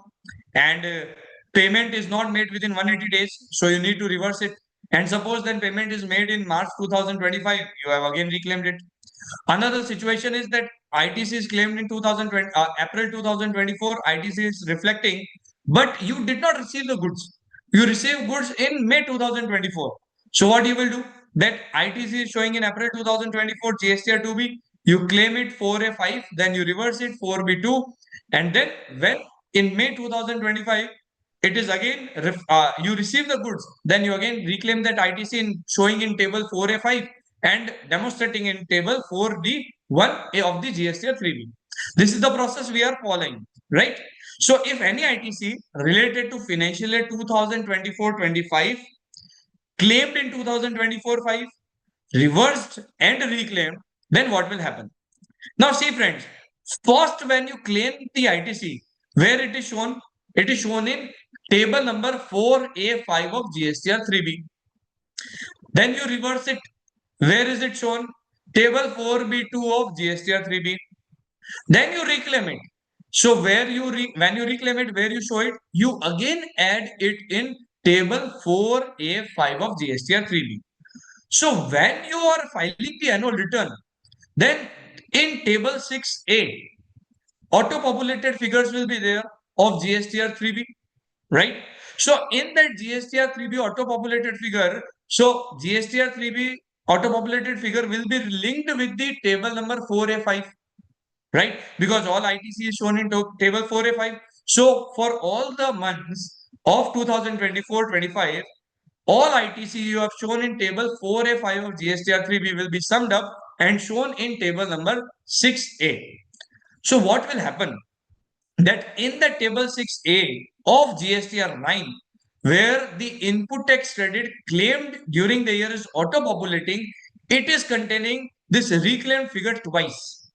S4: and payment is not made within 180 days, so you need to reverse it. And suppose then payment is made in March 2025, you have again reclaimed it. Another situation is that ITC is claimed in 2020, April 2024, ITC is reflecting, but you did not receive the goods. You received goods in May 2024. So what you will do? That ITC is showing in April 2024 GSTR 2B, you claim it 4A5, then you reverse it 4B2, and then when in May 2025, it is again, you receive the goods, then you again reclaim that ITC in showing in table 4A5 and demonstrating in table 4D1A of the GSTR 3B. This is the process we are following, right? So if any ITC related to financial year 2024-25 claimed in 2024-5, reversed and reclaimed, then what will happen? Now see friends, first when you claim the ITC, where it is shown in table number 4A5 of GSTR 3B. Then you reverse it. Where is it shown? Table 4B2 of GSTR 3B. Then you reclaim it. So when you reclaim it, where you show it, you again add it in table 4A5 of GSTR 3B. So when you are filing the annual return, then in table 6A, auto-populated figures will be there of GSTR 3B, right? So in that GSTR 3B auto-populated figure, so GSTR 3B auto-populated figure will be linked with the table number 4A5, right? Because all ITC is shown in table 4A5. So for all the months of 2024-25, all ITC you have shown in table 4A5 of GSTR 3B will be summed up and shown in table number 6A. So what will happen? That in the table 6A of GSTR 9, where the input tax credit claimed during the year is auto-populating, it is containing this reclaimed figure twice.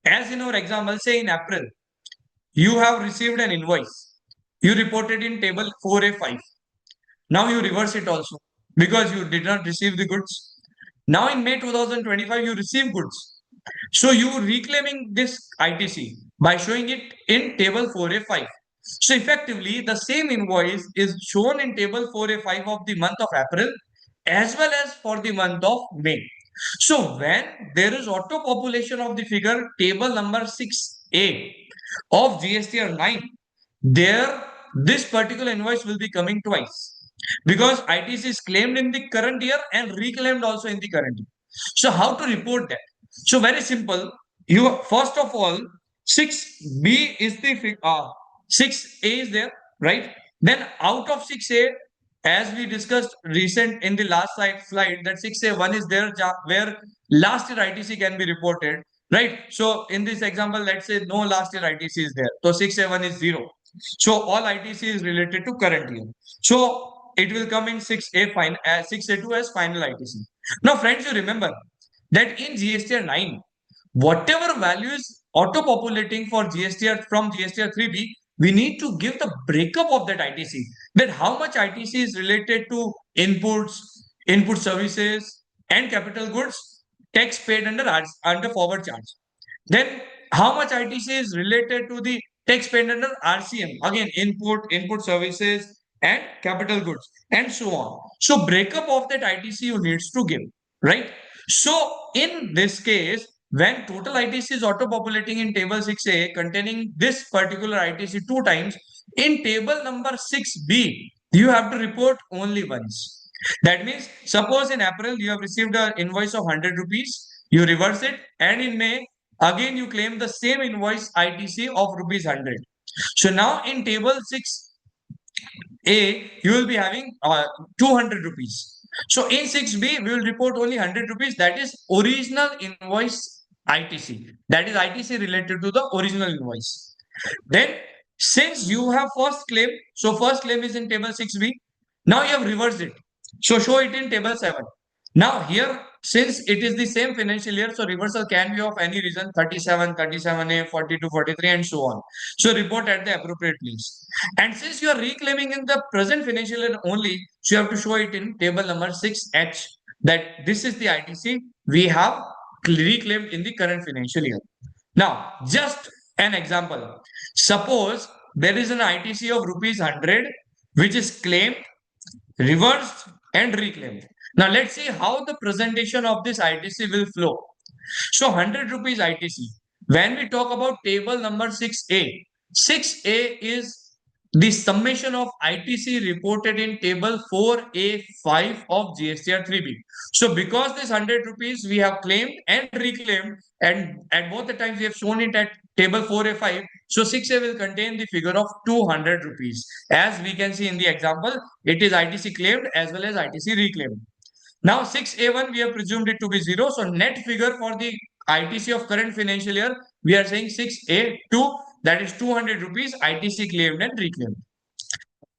S4: As in our example, say in April, you have received an invoice. You reported in table 4A5. Now you reverse it also because you did not receive the goods. Now in May 2025, you receive goods. So you reclaiming this ITC by showing it in table 4A5. So effectively, the same invoice is shown in table 4A5 of the month of April as well as for the month of May. So when there is auto population of the figure table number 6A of GSTR 9, there this particular invoice will be coming twice because ITC is claimed in the current year and reclaimed also in the current year. So how to report that? So very simple. You first of all 6B is the 6A is there, right? Then out of 6A, as we discussed recent in the last slide, that 6A1 is there where last year ITC can be reported, right? So in this example, let's say no last year ITC is there. So 6A1 is 0. So all ITC is related to current year. So it will come in 6A2 as final ITC. Now, friends, you remember that in GSTR 9, whatever value is auto-populating for GSTR from GSTR 3B, we need to give the breakup of that ITC. That how much ITC is related to inputs, input services, and capital goods, tax paid under forward charge. Then how much ITC is related to the tax paid under RCM? Again, input services, and capital goods, and so on. So breakup of that ITC you needs to give, right? So in this case, when total ITC is auto-populating in table 6A containing this particular ITC 2 times, in table number 6B, you have to report only once. That means, suppose in April you have received an invoice of 100 rupees, you reverse it, and in May, again you claim the same invoice ITC of rupees 100. So now in table 6A, you will be having 200 rupees. So in 6B, we will report only 100 rupees. That is original invoice ITC. That is ITC related to the original invoice. Then, since you have first claim, so first claim is in table 6B. Now you have reversed it. So show it in table 7. Now here, since it is the same financial year, so reversal can be of any reason 37, 37A, 42, 43, and so on. So report at the appropriate place. And since you are reclaiming in the present financial year only, so you have to show it in table number 6H that this is the ITC we have reclaimed in the current financial year. Now, just an example. Suppose there is an ITC of rupees 100 which is claimed, reversed, and reclaimed. Now, let's see how the presentation of this ITC will flow. So, 100 rupees ITC. When we talk about table number 6A, 6A is the summation of ITC reported in table 4A5 of GSTR 3B. So, because this 100 rupees we have claimed and reclaimed, and at both the times we have shown it at table 4A5, so 6A will contain the figure of 200 rupees. As we can see in the example, it is ITC claimed as well as ITC reclaimed. Now 6A1 we have presumed it to be 0. So net figure for the ITC of current financial year, we are saying 6A2, that is 200 rupees ITC claimed and reclaimed.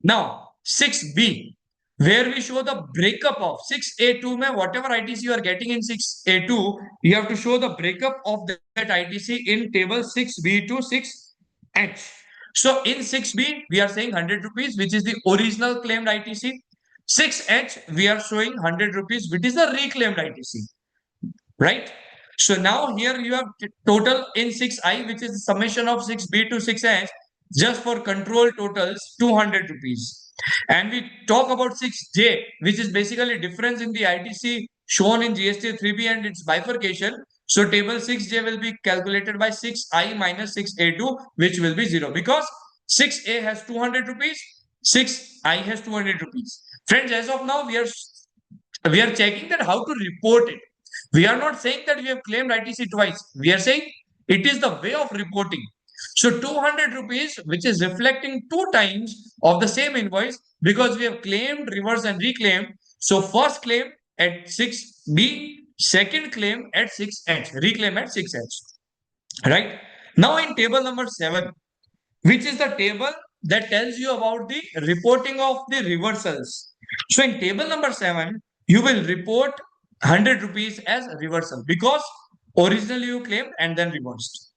S4: Now 6B, where we show the breakup of 6A2 mein whatever ITC you are getting in 6A2, you have to show the breakup of that ITC in table 6B to 6H. So in 6B, we are saying 100 rupees, which is the original claimed ITC. 6H, we are showing 100 rupees, which is the reclaimed ITC, right? So now here you have total in 6I, which is the summation of 6B to 6H, just for control totals 200 rupees. And we talk about 6J, which is basically difference in the ITC shown in GST 3B and its bifurcation. So table 6J will be calculated by 6I minus 6A2, which will be 0 because 6A has 200 rupees, 6I has 200 rupees. Friends, as of now, we are checking that how to report it. We are not saying that we have claimed ITC twice. We are saying it is the way of reporting. So 200 rupees, which is reflecting 2 times of the same invoice because we have claimed, reversed, and reclaimed. So first claim at 6B, second claim at 6H, reclaim at 6H. Right? Now in table number 7, which is the table that tells you about the reporting of the reversals. So in table number 7, you will report 100 rupees as reversal because originally you claimed and then reversed.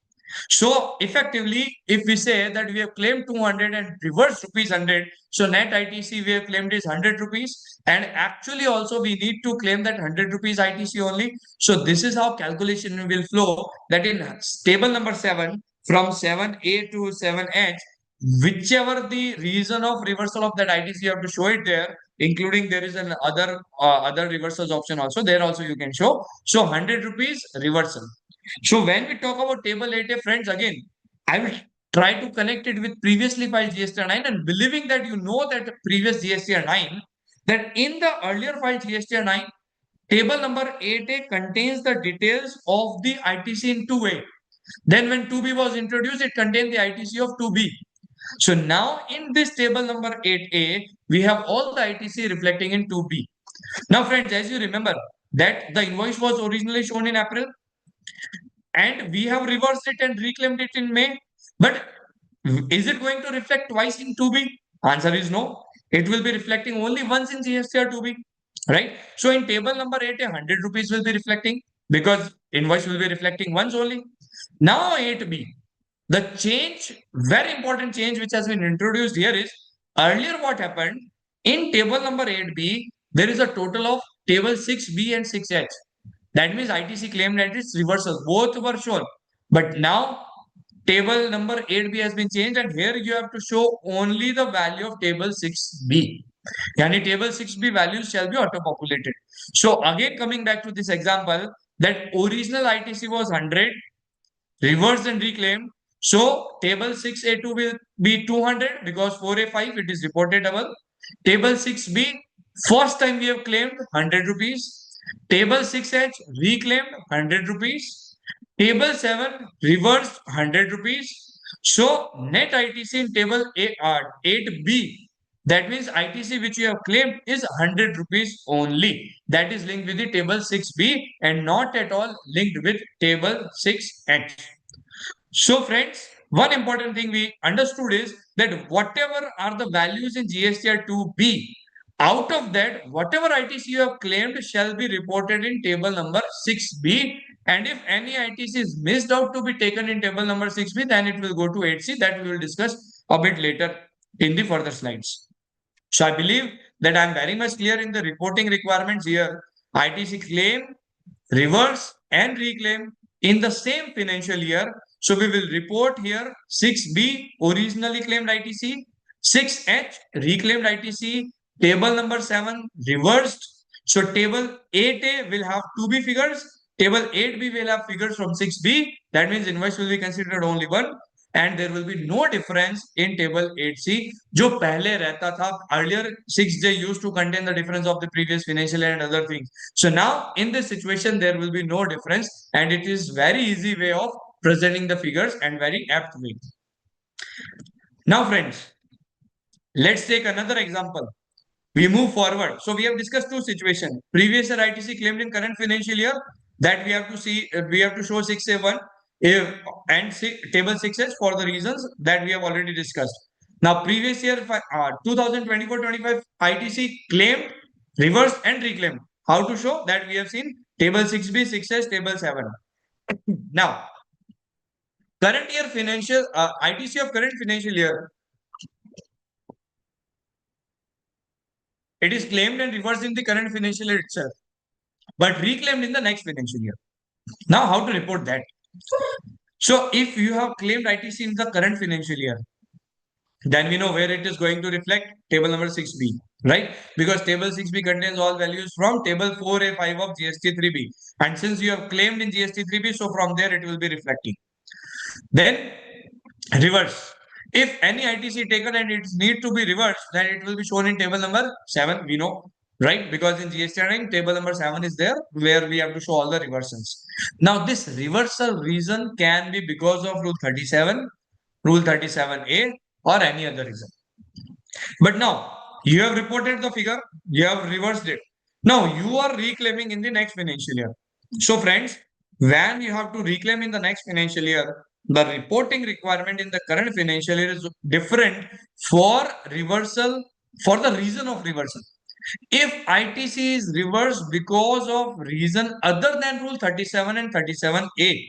S4: So effectively, if we say that we have claimed 200 and reversed rupees 100, so net ITC we have claimed is 100 rupees, and actually also we need to claim that 100 rupees ITC only. So this is how calculation will flow, that in table number 7, from 7A to 7H, whichever the reason of reversal of that ITC, you have to show it there, including there is an other reversals option also. There also you can show. So 100 rupees reversal. So when we talk about table 8A, friends, again, I will try to connect it with previously filed GSTR 9 and believing that you know that previous GSTR 9, that in the earlier filed GSTR 9, table number 8A contains the details of the ITC in 2A. Then when 2B was introduced, it contained the ITC of 2B. So now in this table number 8A, we have all the ITC reflecting in 2B. Now friends, as you remember that the invoice was originally shown in April and we have reversed it and reclaimed it in May. But is it going to reflect twice in 2B? Answer is no. It will be reflecting only once in GSTR 2B, right? So in table number 8, 100 rupees will be reflecting because invoice will be reflecting once only. Now 8B, the change, very important change which has been introduced here is earlier what happened in table number 8B, there is a total of table 6B and 6H. That means ITC claimed that it's reversal. Both were shown. But now table number 8B has been changed and here you have to show only the value of table 6B. Yani table 6B values shall be auto-populated. So again coming back to this example that original ITC was 100, reversed and reclaimed. So table 6A2 will be 200 because 4A5 it is reported double. Table 6B, first time we have claimed 100 rupees. Table 6H reclaimed 100 rupees. Table 7 reversed 100 rupees. So net ITC in table 8B, that means ITC which you have claimed is 100 rupees only. That is linked with the table 6B and not at all linked with table 6H. So friends, one important thing we understood is that whatever are the values in GSTR 2B, out of that, whatever ITC you have claimed shall be reported in table number 6B. And if any ITC is missed out to be taken in table number 6B, then it will go to 8C. That we will discuss a bit later in the further slides. So I believe that I am very much clear in the reporting requirements here. ITC claim, reverse and reclaim in the same financial year. So we will report here 6B originally claimed ITC, 6H reclaimed ITC, table number 7 reversed. So table 8A will have 2B figures, table 8B will have figures from 6B. That means invoice will be considered only one. And there will be no difference in table 8C. जो पहले रहता था, earlier 6J used to contain the difference of the previous financial year and other things. So now in this situation, there will be no difference and it is very easy way of presenting the figures and very apt way. Now friends, let's take another example. We move forward. So we have discussed two situations. Previous year ITC claimed in current financial year that we have to see, we have to show 6A1 and table 6H for the reasons that we have already discussed. Now previous year 2024-25 ITC claimed, reversed and reclaimed. How to show that we have seen table 6B, 6H, table 7. Now current year financial ITC of current financial year, it is claimed and reversed in the current financial year itself, but reclaimed in the next financial year. Now, how to report that? So, if you have claimed ITC in the current financial year, then we know where it is going to reflect table number 6B, right? Because table 6B contains all values from table 4A5 of GST 3B. And since you have claimed in GST 3B, so from there it will be reflecting. Then reverse. If any ITC taken and it need to be reversed, then it will be shown in table number 7. We know, right? Because in GSTR 9, table number 7 is there where we have to show all the reversals. Now, this reversal reason can be because of rule 37, rule 37A, or any other reason. But now, you have reported the figure, you have reversed it. Now, you are reclaiming in the next financial year. So, friends, when you have to reclaim in the next financial year, the reporting requirement in the current financial year is different for reversal, for the reason of reversal. If ITC is reversed because of reason other than rule 37 and 37A.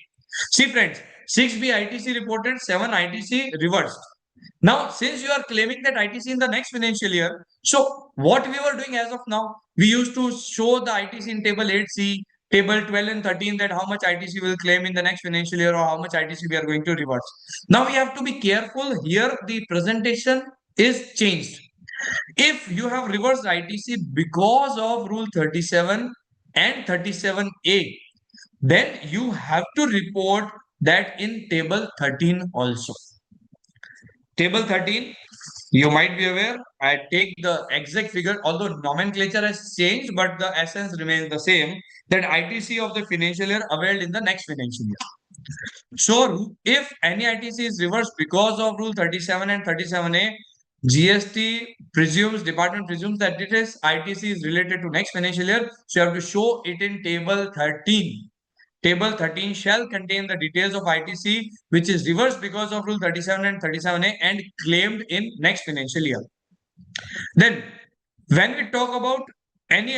S4: See friends, 6B ITC reported, 7 ITC reversed. Now, since you are claiming that ITC in the next financial year, so what we were doing as of now, we used to show the ITC in table 8C, table 12 and 13 that how much ITC will claim in the next financial year or how much ITC we are going to reverse. Now we have to be careful here. The presentation is changed. If you have reversed ITC because of rule 37 and 37A, then you have to report that in table 13 also. Table 13, you might be aware, I take the exact figure, although nomenclature has changed, but the essence remains the same, that ITC of the financial year availed in the next financial year. So if any ITC is reversed because of Rule 37 and 37A, GST presumes, department presumes that it is ITC is related to next financial year. So you have to show it in table 13. Table 13 shall contain the details of ITC which is reversed because of Rule 37 and 37A and claimed in next financial year. Then when we talk about any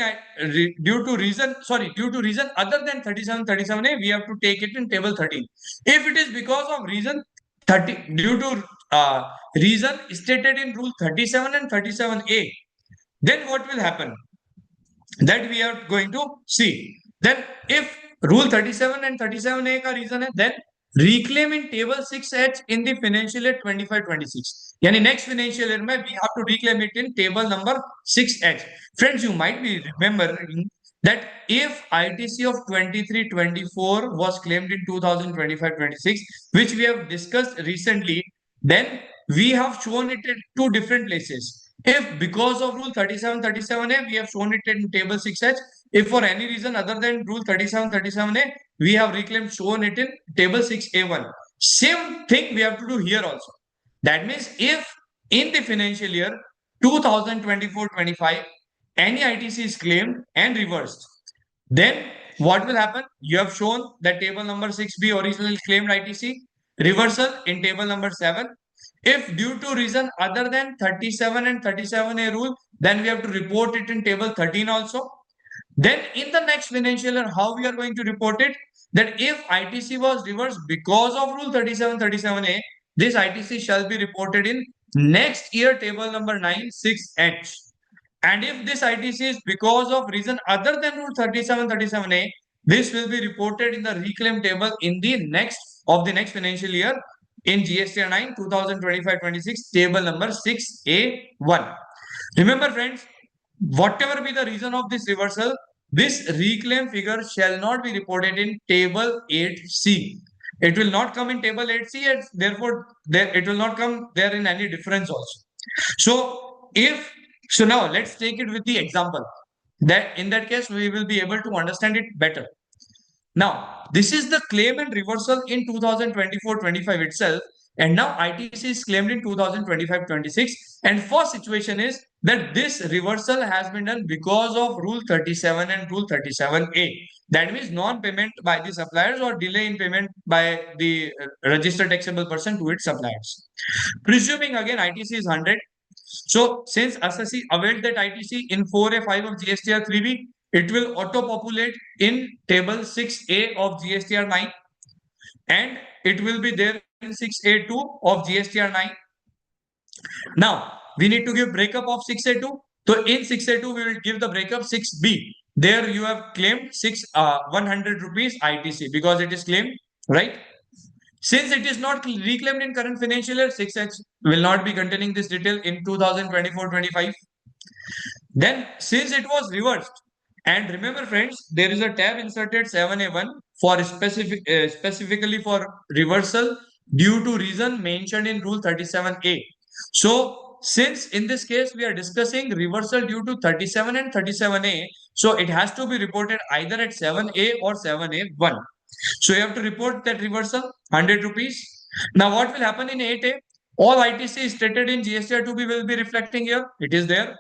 S4: due to reason other than 37A, we have to take it in table 13. If it is because of reason 30 due to reason stated in Rule 37 and 37A, then what will happen? That we are going to see. Then if Rule 37 and 37A का reason है, then reclaim in table 6H in the financial year 25-26. Yani next financial year mein we have to reclaim it in table number 6H. Friends, you might be remembering that if ITC of 23-24 was claimed in 2025-26, which we have discussed recently, then we have shown it at two different places. If because of Rule 37-37A, we have shown it in table 6H. If for any reason other than Rule 37-37A, we have reclaimed shown it in table 6A1. Same thing we have to do here also. That means if in the financial year 2024-25, any ITC is claimed and reversed, then what will happen? You have shown that table number 6B originally claimed ITC, reversal in table number 7. If due to reason other than 37 and 37A rule, then we have to report it in table 13 also. Then in the next financial year, how we are going to report it? That if ITC was reversed because of Rule 37-37A, this ITC shall be reported in next year table number 9, 6H. And if this ITC is because of reason other than Rule 37-37A, this will be reported in the reclaim table in the next financial year in GSTR 9 2025-26 table number 6A1. Remember friends, whatever be the reason of this reversal, this reclaim figure shall not be reported in table 8C. It will not come in table 8C and therefore it will not come there in any difference also. So now let's take it with the example. That in that case we will be able to understand it better. Now, this is the claim and reversal in 2024-25 itself, and now ITC is claimed in 2025-26. And first situation is that this reversal has been done because of Rule 37 and Rule 37A. That means non-payment by the suppliers or delay in payment by the registered taxable person to its suppliers. Presuming again ITC is 100. So since assessee availed that ITC in 4A5 of GSTR 3B, it will auto-populate in table 6A of GSTR 9 and it will be there in 6A2 of GSTR 9. Now, we need to give breakup of 6A2. So in 6A2, we will give the breakup 6B. There you have claimed 100 rupees ITC because it is claimed, right? Since it is not reclaimed in current financial year, 6H will not be containing this detail in 2024-25. Then since it was reversed, and remember friends, there is a tab inserted 7A1 for specifically for reversal due to reason mentioned in Rule 37A. So since in this case we are discussing reversal due to 37 and 37A, so it has to be reported either at 7A or 7A1. So you have to report that reversal 100 rupees. Now what will happen in 8A? All ITC stated in GSTR 2B will be reflecting here. It is there.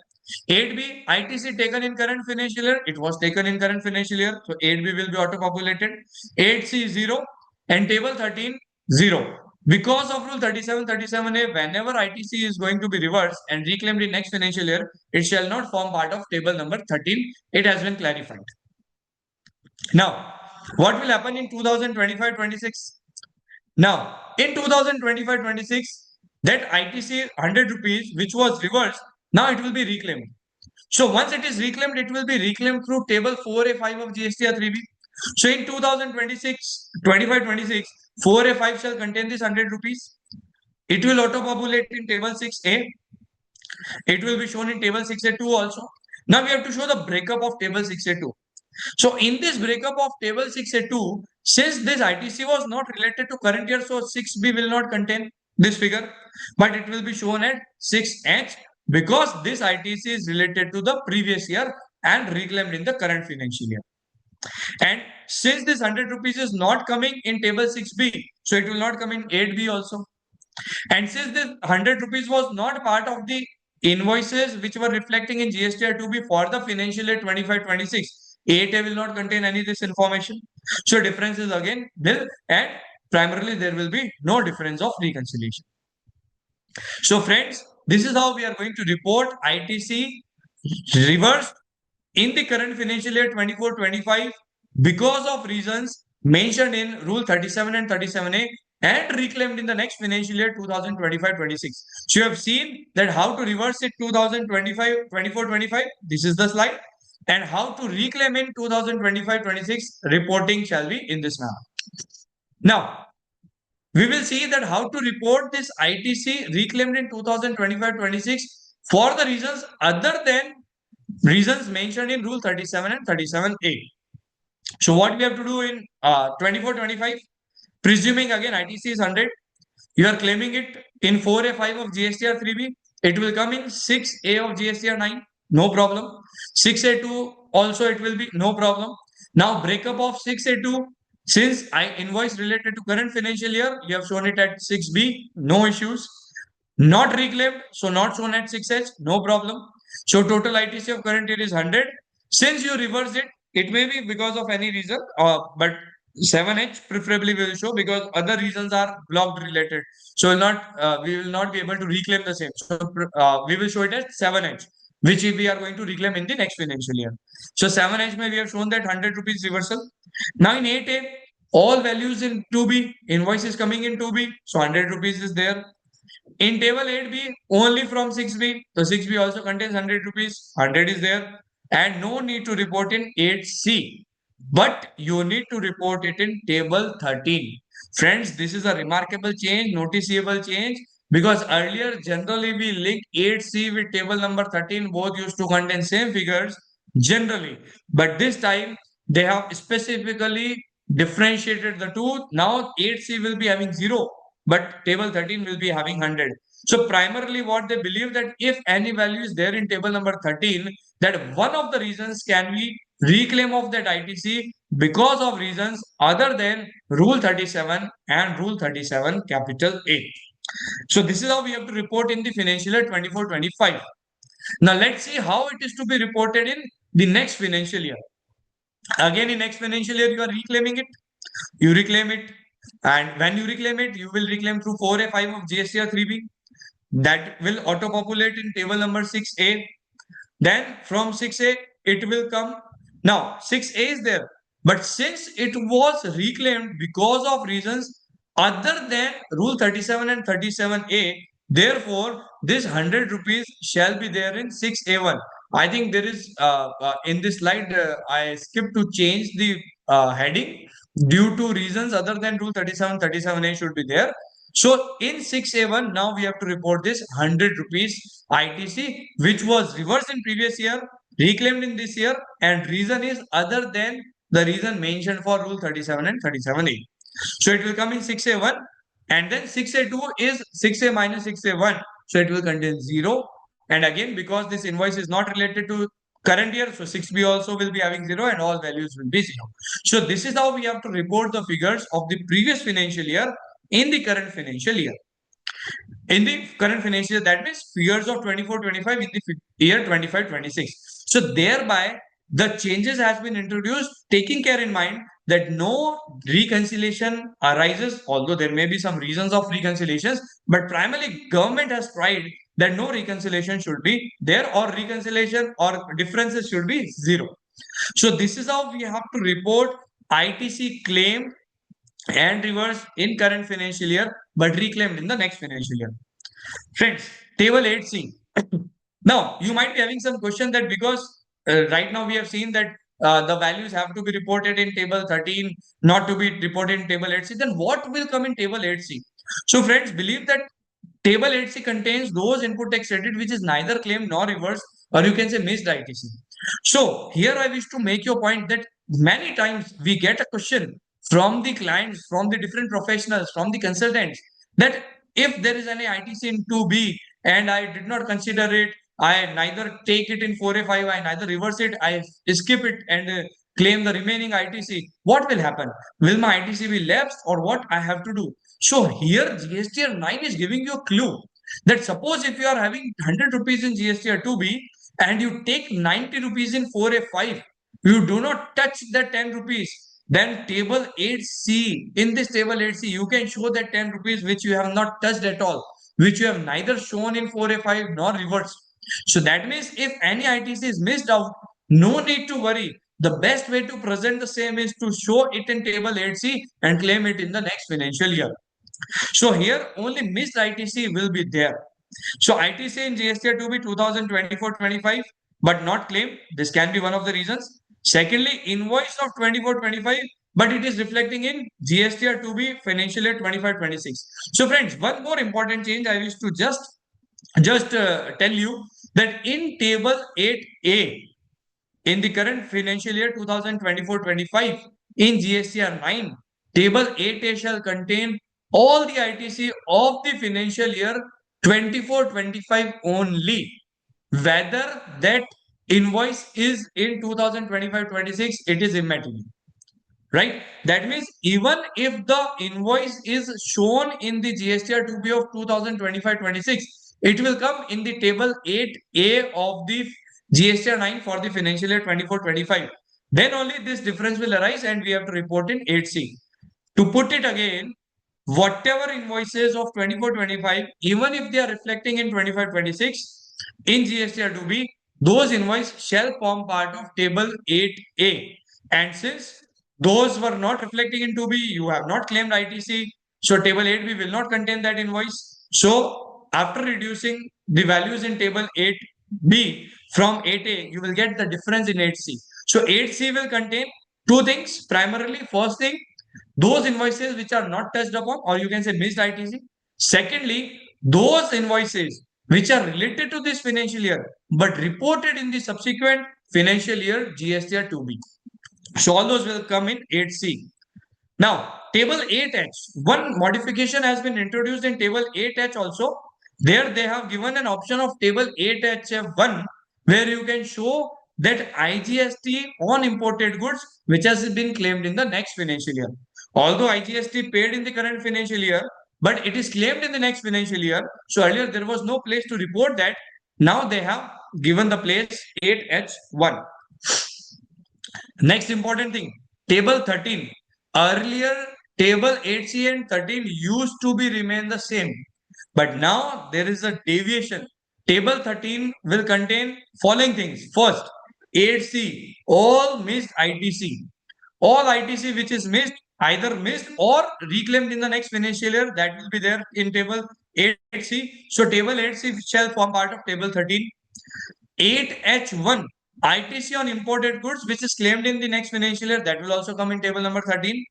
S4: 8B, ITC taken in current financial year. It was taken in current financial year. So 8B will be auto-populated. 8C 0 and table 13 0. Because of Rule 37-37A, whenever ITC is going to be reversed and reclaimed in next financial year, it shall not form part of table number 13. It has been clarified. Now, what will happen in 2025-26? Now, in 2025-26, that ITC 100 rupees, which was reversed, now it will be reclaimed. So once it is reclaimed, it will be reclaimed through table 4A5 of GSTR 3B. So in 2025-26, 4A5 shall contain this 100 rupees. It will auto-populate in table 6A. It will be shown in table 6A2 also. Now we have to show the breakup of table 6A2. So in this breakup of table 6A2, since this ITC was not related to current year, so 6B will not contain this figure, but it will be shown at 6H because this ITC is related to the previous year and reclaimed in the current financial year. And since this 100 rupees is not coming in table 6B, so it will not come in 8B also. And since this 100 rupees was not part of the invoices which were reflecting in GSTR 2B for the financial year 25-26, 8A will not contain any of this information. So difference is again nil, and primarily there will be no difference of reconciliation. So friends, this is how we are going to report ITC reversed in the current financial year 24-25 because of reasons mentioned in Rule 37 and 37A and reclaimed in the next financial year 2025-26. So you have seen that how to reverse it 2025-24-25. This is the slide. And how to reclaim in 2025-26 reporting shall be in this manner. Now, we will see that how to report this ITC reclaimed in 2025-26 for the reasons other than reasons mentioned in Rule 37 and 37A. So what we have to do in 24-25, presuming again ITC is 100, you are claiming it in 4A5 of GSTR 3B, it will come in 6A of GSTR 9, no problem. 6A2 also it will be no problem. Now breakup of 6A2, since I invoice related to current financial year, you have shown it at 6B, no issues. Not reclaimed, so not shown at 6H, no problem. So total ITC of current year is 100. Since you reverse it, it may be because of any reason, but 7H preferably will show because other reasons are blocked related. So we will not be able to reclaim the same. So we will show it as 7H, which we are going to reclaim in the next financial year. So 7H may we have shown that 100 rupees reversal. Now in 8A, all values in 2B, invoice is coming in 2B, so 100 rupees is there. In table 8B, only from 6B. So 6B also contains 100 rupees. 100 is there. And no need to report in 8C. But you need to report it in table 13. Friends, this is a remarkable change, noticeable change. Because earlier, generally, we link 8C with table number 13. Both used to contain same figures, generally. But this time, they have specifically differentiated the two. Now, 8C will be having 0, but table 13 will be having 100. So primarily what they believe that if any value is there in table number 13, that one of the reasons can be reclaim of that ITC because of reasons other than Rule 37 and Rule 37 capital A. So this is how we have to report in the financial year 24-25. Now let's see how it is to be reported in the next financial year. Again, in next financial year, you are reclaiming it. You reclaim it. And when you reclaim it, you will reclaim through 4A5 of GSTR 3B. That will auto-populate in table number 6A. Then from 6A, it will come. Now, 6A is there. But since it was reclaimed because of reasons other than Rule 37 and 37A, therefore, this 100 rupees shall be there in 6A1. I think there is, in this slide, I skipped to change the heading due to reasons other than Rule 37, 37A should be there. So in 6A1, now we have to report this 100 rupees ITC, which was reversed in previous year, reclaimed in this year, and reason is other than the reason mentioned for Rule 37 and 37A. So it will come in 6A1, and then 6A2 is 6A minus 6A1. So it will contain 0. And again, because this invoice is not related to current year, so 6B also will be having 0 and all values will be 0. So this is how we have to report the figures of the previous financial year in the current financial year. In the current financial year, that means figures of 24-25 in the year 25-26. So thereby, the changes has been introduced, taking care in mind that no reconciliation arises, although there may be some reasons of reconciliations, but primarily government has tried that no reconciliation should be there, or reconciliation or differences should be 0. So this is how we have to report ITC claim and reversed in current financial year, but reclaimed in the next financial year. Friends, table 8C. Now, you might be having some question that because right now we have seen that the values have to be reported in table 13, not to be reported in table 8C, then what will come in table 8C? So friends, believe that table 8C contains those input tax credit which is neither claimed nor reversed, or you can say missed ITC. So here I wish to make your point that many times we get a question from the clients, from the different professionals, from the consultants, that if there is any ITC in 2B and I did not consider it, I neither take it in 4A5, I neither reverse it, I skip it and claim the remaining ITC, what will happen? Will my ITC be lapsed or what I have to do? So here GSTR 9 is giving you a clue that suppose if you are having 100 rupees in GSTR 2B and you take 90 rupees in 4A5, you do not touch the 10 rupees, then table 8C, in this table 8C, you can show that 10 rupees which you have not touched at all, which you have neither shown in 4A5 nor reversed. So that means if any ITC is missed out, no need to worry. The best way to present the same is to show it in table 8C and claim it in the next financial year. So here only missed ITC will be there. So ITC in GSTR 2B 2024-25 but not claimed. This can be one of the reasons. Secondly, invoice of 24-25 but it is reflecting in GSTR 2B financial year 25-26. So friends, one more important change I wish to just tell you that in table 8A in the current financial year 2024-25 in GSTR 9, table 8A shall contain all the ITC of the financial year 24-25 only. Whether that invoice is in 2025-26, it is immaterial. Right? That means even if the invoice is shown in the GSTR 2B of 2025-26, it will come in the table 8A of the GSTR 9 for the financial year 24-25. Then only this difference will arise and we have to report in 8C. To put it again, whatever invoices of 24-25, even if they are reflecting in 25-26 in GSTR 2B, those invoices shall form part of table 8A. And since those were not reflecting in 2B, you have not claimed ITC. So table 8B will not contain that invoice. So after reducing the values in table 8B from 8A, you will get the difference in 8C. So 8C will contain two things. Primarily, first thing, those invoices which are not touched upon, or you can say missed ITC. Secondly, those invoices which are related to this financial year but reported in the subsequent financial year GSTR 2B. So all those will come in 8C. Now, table 8H, one modification has been introduced in table 8H also. There they have given an option of table 8H1 where you can show that IGST on imported goods which has been claimed in the next financial year. Although IGST paid in the current financial year, but it is claimed in the next financial year. So earlier there was no place to report that. Now they have given the place 8H1. Next important thing, table 13. Earlier, table 8C and 13 used to be remain the same. But now there is a deviation. Table 13 will contain following things. First, 8C, all missed ITC. All ITC which is missed, either missed or reclaimed in the next financial year, that will be there in table 8C. So table 8C shall form part of table 13. 8H1, ITC on imported goods which is claimed in the next financial year, that will also come in table number 13.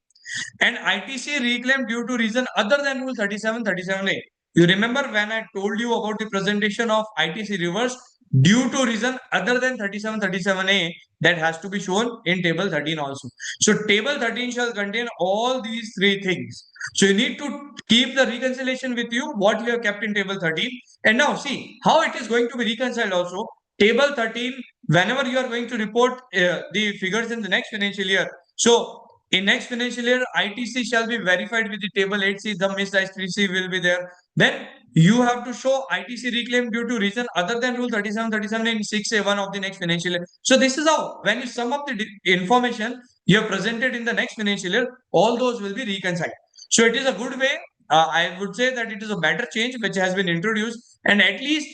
S4: And ITC reclaimed due to reason other than rule 37-37A. You remember when I told you about the presentation of ITC reverse due to reason other than 37-37A, that has to be shown in table 13 also. So table 13 shall contain all these three things. So you need to keep the reconciliation with you what you have kept in table 13. And now see how it is going to be reconciled also. Table 13, whenever you are going to report the figures in the next financial year. So in next financial year, ITC shall be verified with the table 8C, the missed ITC will be there. Then you have to show ITC reclaim due to reason other than rule 37-37 in 6A1 of the next financial year. So this is how, when you sum up the information you have presented in the next financial year, all those will be reconciled. So it is a good way. I would say that it is a better change which has been introduced, and at least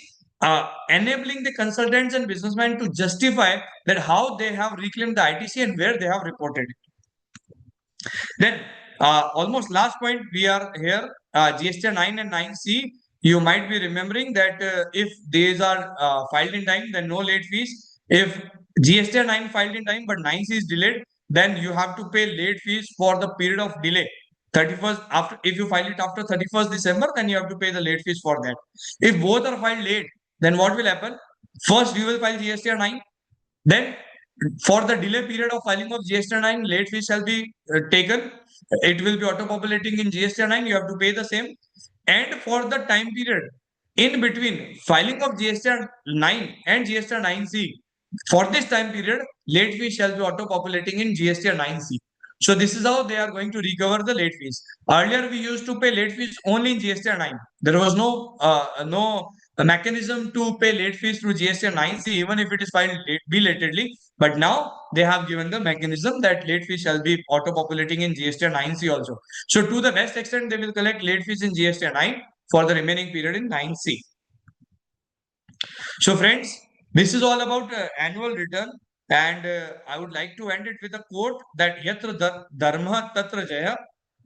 S4: enabling the consultants and businessmen to justify that how they have reclaimed the ITC and where they have reported it. Then almost last point we are here, GSTR 9 and 9C. You might be remembering that if these are filed in time, then no late fees. If GSTR 9 filed in time but 9C is delayed, then you have to pay late fees for the period of delay. 31st after, if you file it after 31st December, then you have to pay the late fees for that. If both are filed late, then what will happen? First, you will file GSTR 9. Then for the delay period of filing of GSTR 9, late fees shall be taken. It will be auto-populating in GSTR 9. You have to pay the same. And for the time period in between filing of GSTR 9 and GSTR 9C, For this time period, late fees shall be auto-populating in GSTR 9C. So this is how they are going to recover the late fees. Earlier, we used to pay late fees only in GSTR 9. There was no mechanism to pay late fees through GSTR 9C, even if it is filed belatedly. But now they have given the mechanism that late fees shall be auto-populating in GSTR 9C also. So to the best extent, they will collect late fees in GSTR 9 for the remaining period in 9C. So, friends, this is all about annual return, and I would like to end it with a quote that Yatra Dharma Tatra Jaya.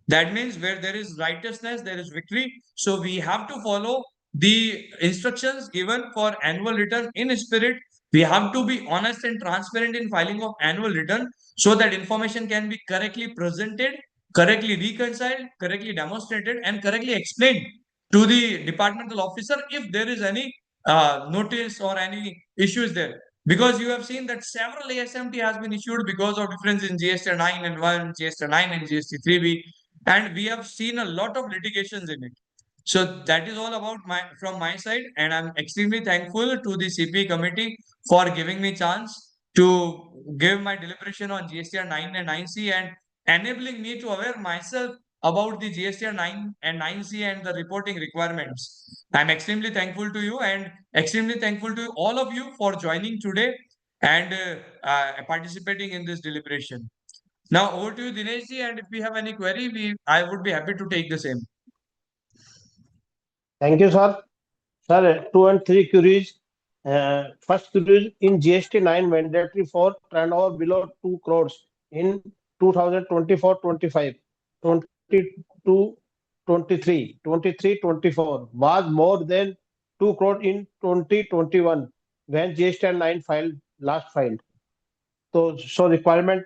S4: That means where there is righteousness, there is victory. So, we have to follow the instructions given for annual return in spirit. We have to be honest and transparent in filing of annual return so that information can be correctly presented, correctly reconciled, correctly demonstrated, and correctly explained to the departmental officer if there is any notice or any issues there. Because you have seen that several ASMT has been issued because of difference in GST 9 and 1, GST 9 and GST 3B, and we have seen a lot of litigations in it. So that is all about from my side, and I'm extremely thankful to the CP committee for giving me chance to give my deliberation on GSTR 9 and 9C and enabling me to aware myself about the GSTR 9 and 9C and the reporting requirements. I'm extremely thankful to you and extremely thankful to all of you for joining today and participating in this deliberation. Now over to you, Dinesh ji, and if we have any query, I would be happy to take the same.
S1: Thank you, sir. Sir, 2 and 3 queries. First query in GST 9 mandatory for turnover below 2 crores in 2024-25, 22-23, 23-24 was more than 2 crore in 2021 when GST 9 last filed. So requirement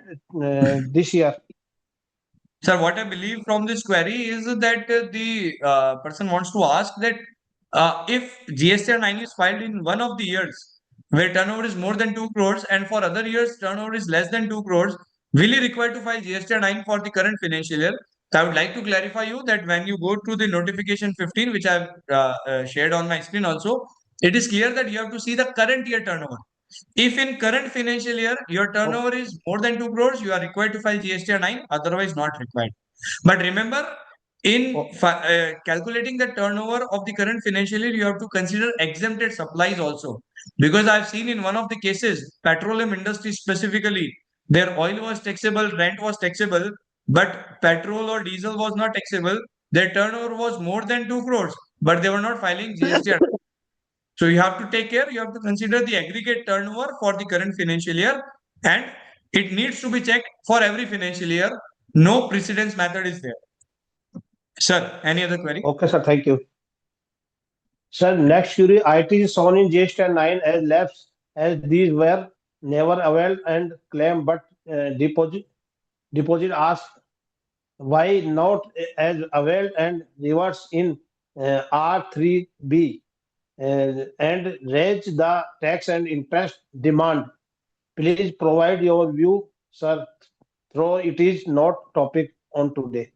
S1: this year.
S4: Sir, what I believe from this query is that the person wants to ask that if GSTR 9 is filed in one of the years where turnover is more than 2 crores and for other years turnover is less than 2 crores, will he require to file GSTR 9 for the current financial year? So I would like to clarify you that when you go to the notification 15, which I have shared on my screen also, it is clear that you have to see the current year turnover. If in current financial year your turnover is more than 2 crores, you are required to file GSTR 9, otherwise not required. But remember, in calculating the turnover of the current financial year, you have to consider exempted supplies also. Because I've seen in one of the cases, petroleum industry specifically, their oil was taxable, rent was taxable, but petrol or diesel was not taxable. Their turnover was more than 2 crores, but they were not filing GSTR. So you have to take care, you have to consider the aggregate turnover for the current financial year, and it needs to be checked for every financial year. No precedence method is there. Sir, any other query?
S1: Okay, sir. Thank you. Sir, next query. IT is shown in GST 9 as lapse as these were never availed and claimed, but deposit asked why not as availed and reverse in R3B and raise the tax and interest demand. Please provide your view, sir, though it is not topic on today.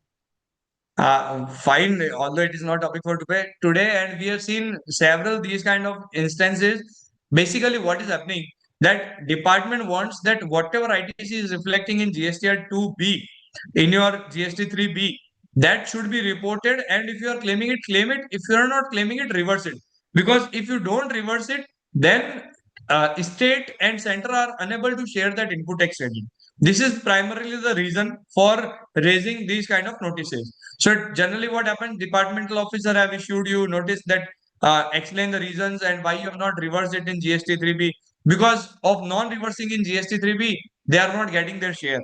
S4: Fine, although it is not topic for today, and we have seen several these kind of instances. Basically, what is happening that department wants that whatever ITC is reflecting in GSTR 2B in your GST 3B, that should be reported. And if you are claiming it, claim it. If you are not claiming it, reverse it. Because if you don't reverse it, then state and center are unable to share that input tax credit. This is primarily the reason for raising these kind of notices. So generally what happens, departmental officer have issued you notice that explain the reasons and why you have not reversed it in GST 3B. Because of non-reversing in GST 3B, they are not getting their share,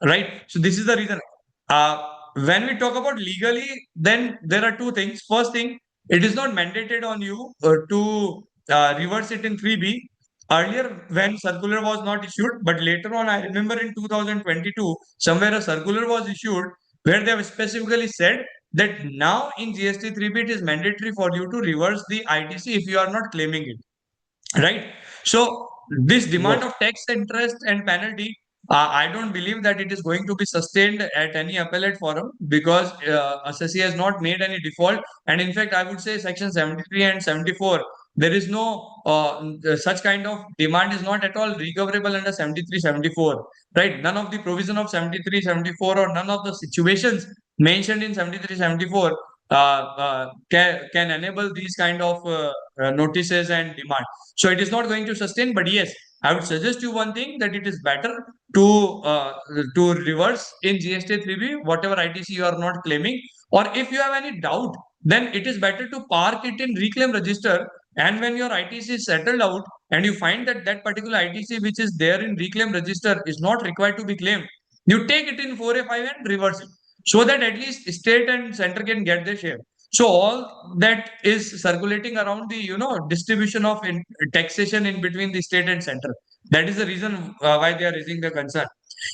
S4: right? So this is the reason. When we talk about legally, then there are two things. First thing, it is not mandated on you to reverse it in 3B. Earlier, when circular was not issued, but later on, I remember in 2022, somewhere a circular was issued where they have specifically said that now in GST 3B it is mandatory for you to reverse the ITC if you are not claiming it, right? So this demand
S1: Yes.
S4: of tax interest and penalty, I don't believe that it is going to be sustained at any appellate forum because assessee has not made any default, and in fact I would say section 73 and 74 there is no such kind of demand is not at all recoverable under 73, 74, right? None of the provision of 73, 74 or none of the situations mentioned in 73, 74 can enable these kind of notices and demand. So it is not going to sustain, but yes, I would suggest you one thing, that it is better to reverse in GST 3B whatever ITC you are not claiming, or if you have any doubt, then it is better to park it in reclaim register, and when your ITC is settled out and you find that that particular ITC which is there in reclaim register is not required to be claimed, you take it in 4A5 and reverse it, so that at least state and center can get their share. So all that is circulating around the distribution of taxation in between the state and center. That is the reason why they are raising the concern.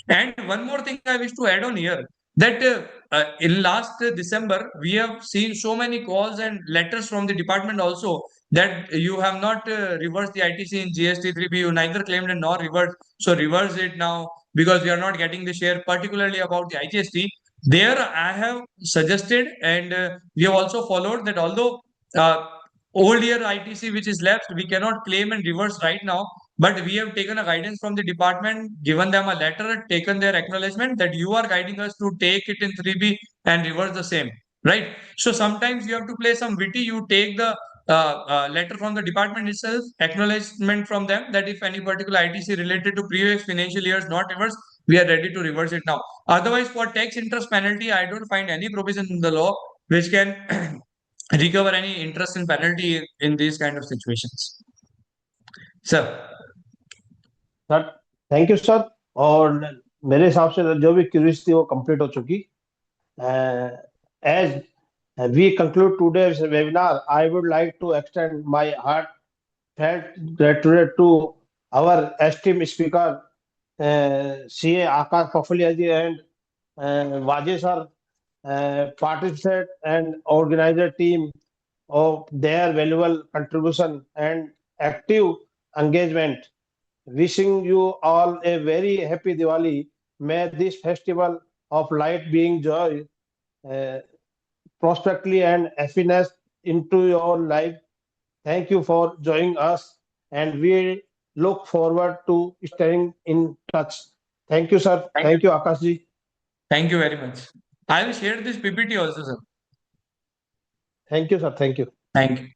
S4: And one more thing I wish to add on here, that in last December we have seen so many calls and letters from the department also, that you have not reversed the ITC in GST 3B, you neither claimed and nor reversed, so reverse it now because we are not getting the share, particularly about the IGST. There I have suggested, and we have also followed, that although old year ITC which is left, we cannot claim and reverse right now, but we have taken a guidance from the department, given them a letter, taken their acknowledgement that you are guiding us to take it in 3B and reverse the same, right? So sometimes you have to play some witty, you take the letter from the department itself, acknowledgement from them, that if any particular ITC related to previous financial years not reversed, we are ready to reverse it now. Otherwise, for tax interest penalty, I don't find any provision in the law which can recover any interest and penalty in these kind of situations. Sir.
S1: Sir thank you sir. और मेरे हिसाब से जो भी curies थी वो complete हो चुकी। As we conclude today's webinar, I would like to extend my heartfelt gratitude to our esteemed speaker, CA Akash Pafalia ji and Wajid sir, participant and organizer team of their valuable contribution and active engagement. Wishing you all a very happy Diwali. May this festival of light bring joy, prosperity and happiness into your life. Thank you for joining us, and we look forward to staying in touch. Thank you, sir. Thank you, Akash ji.
S4: Thank you very much. I will share this PPT also, sir.
S1: Thank you, sir. Thank you.
S4: Thank you.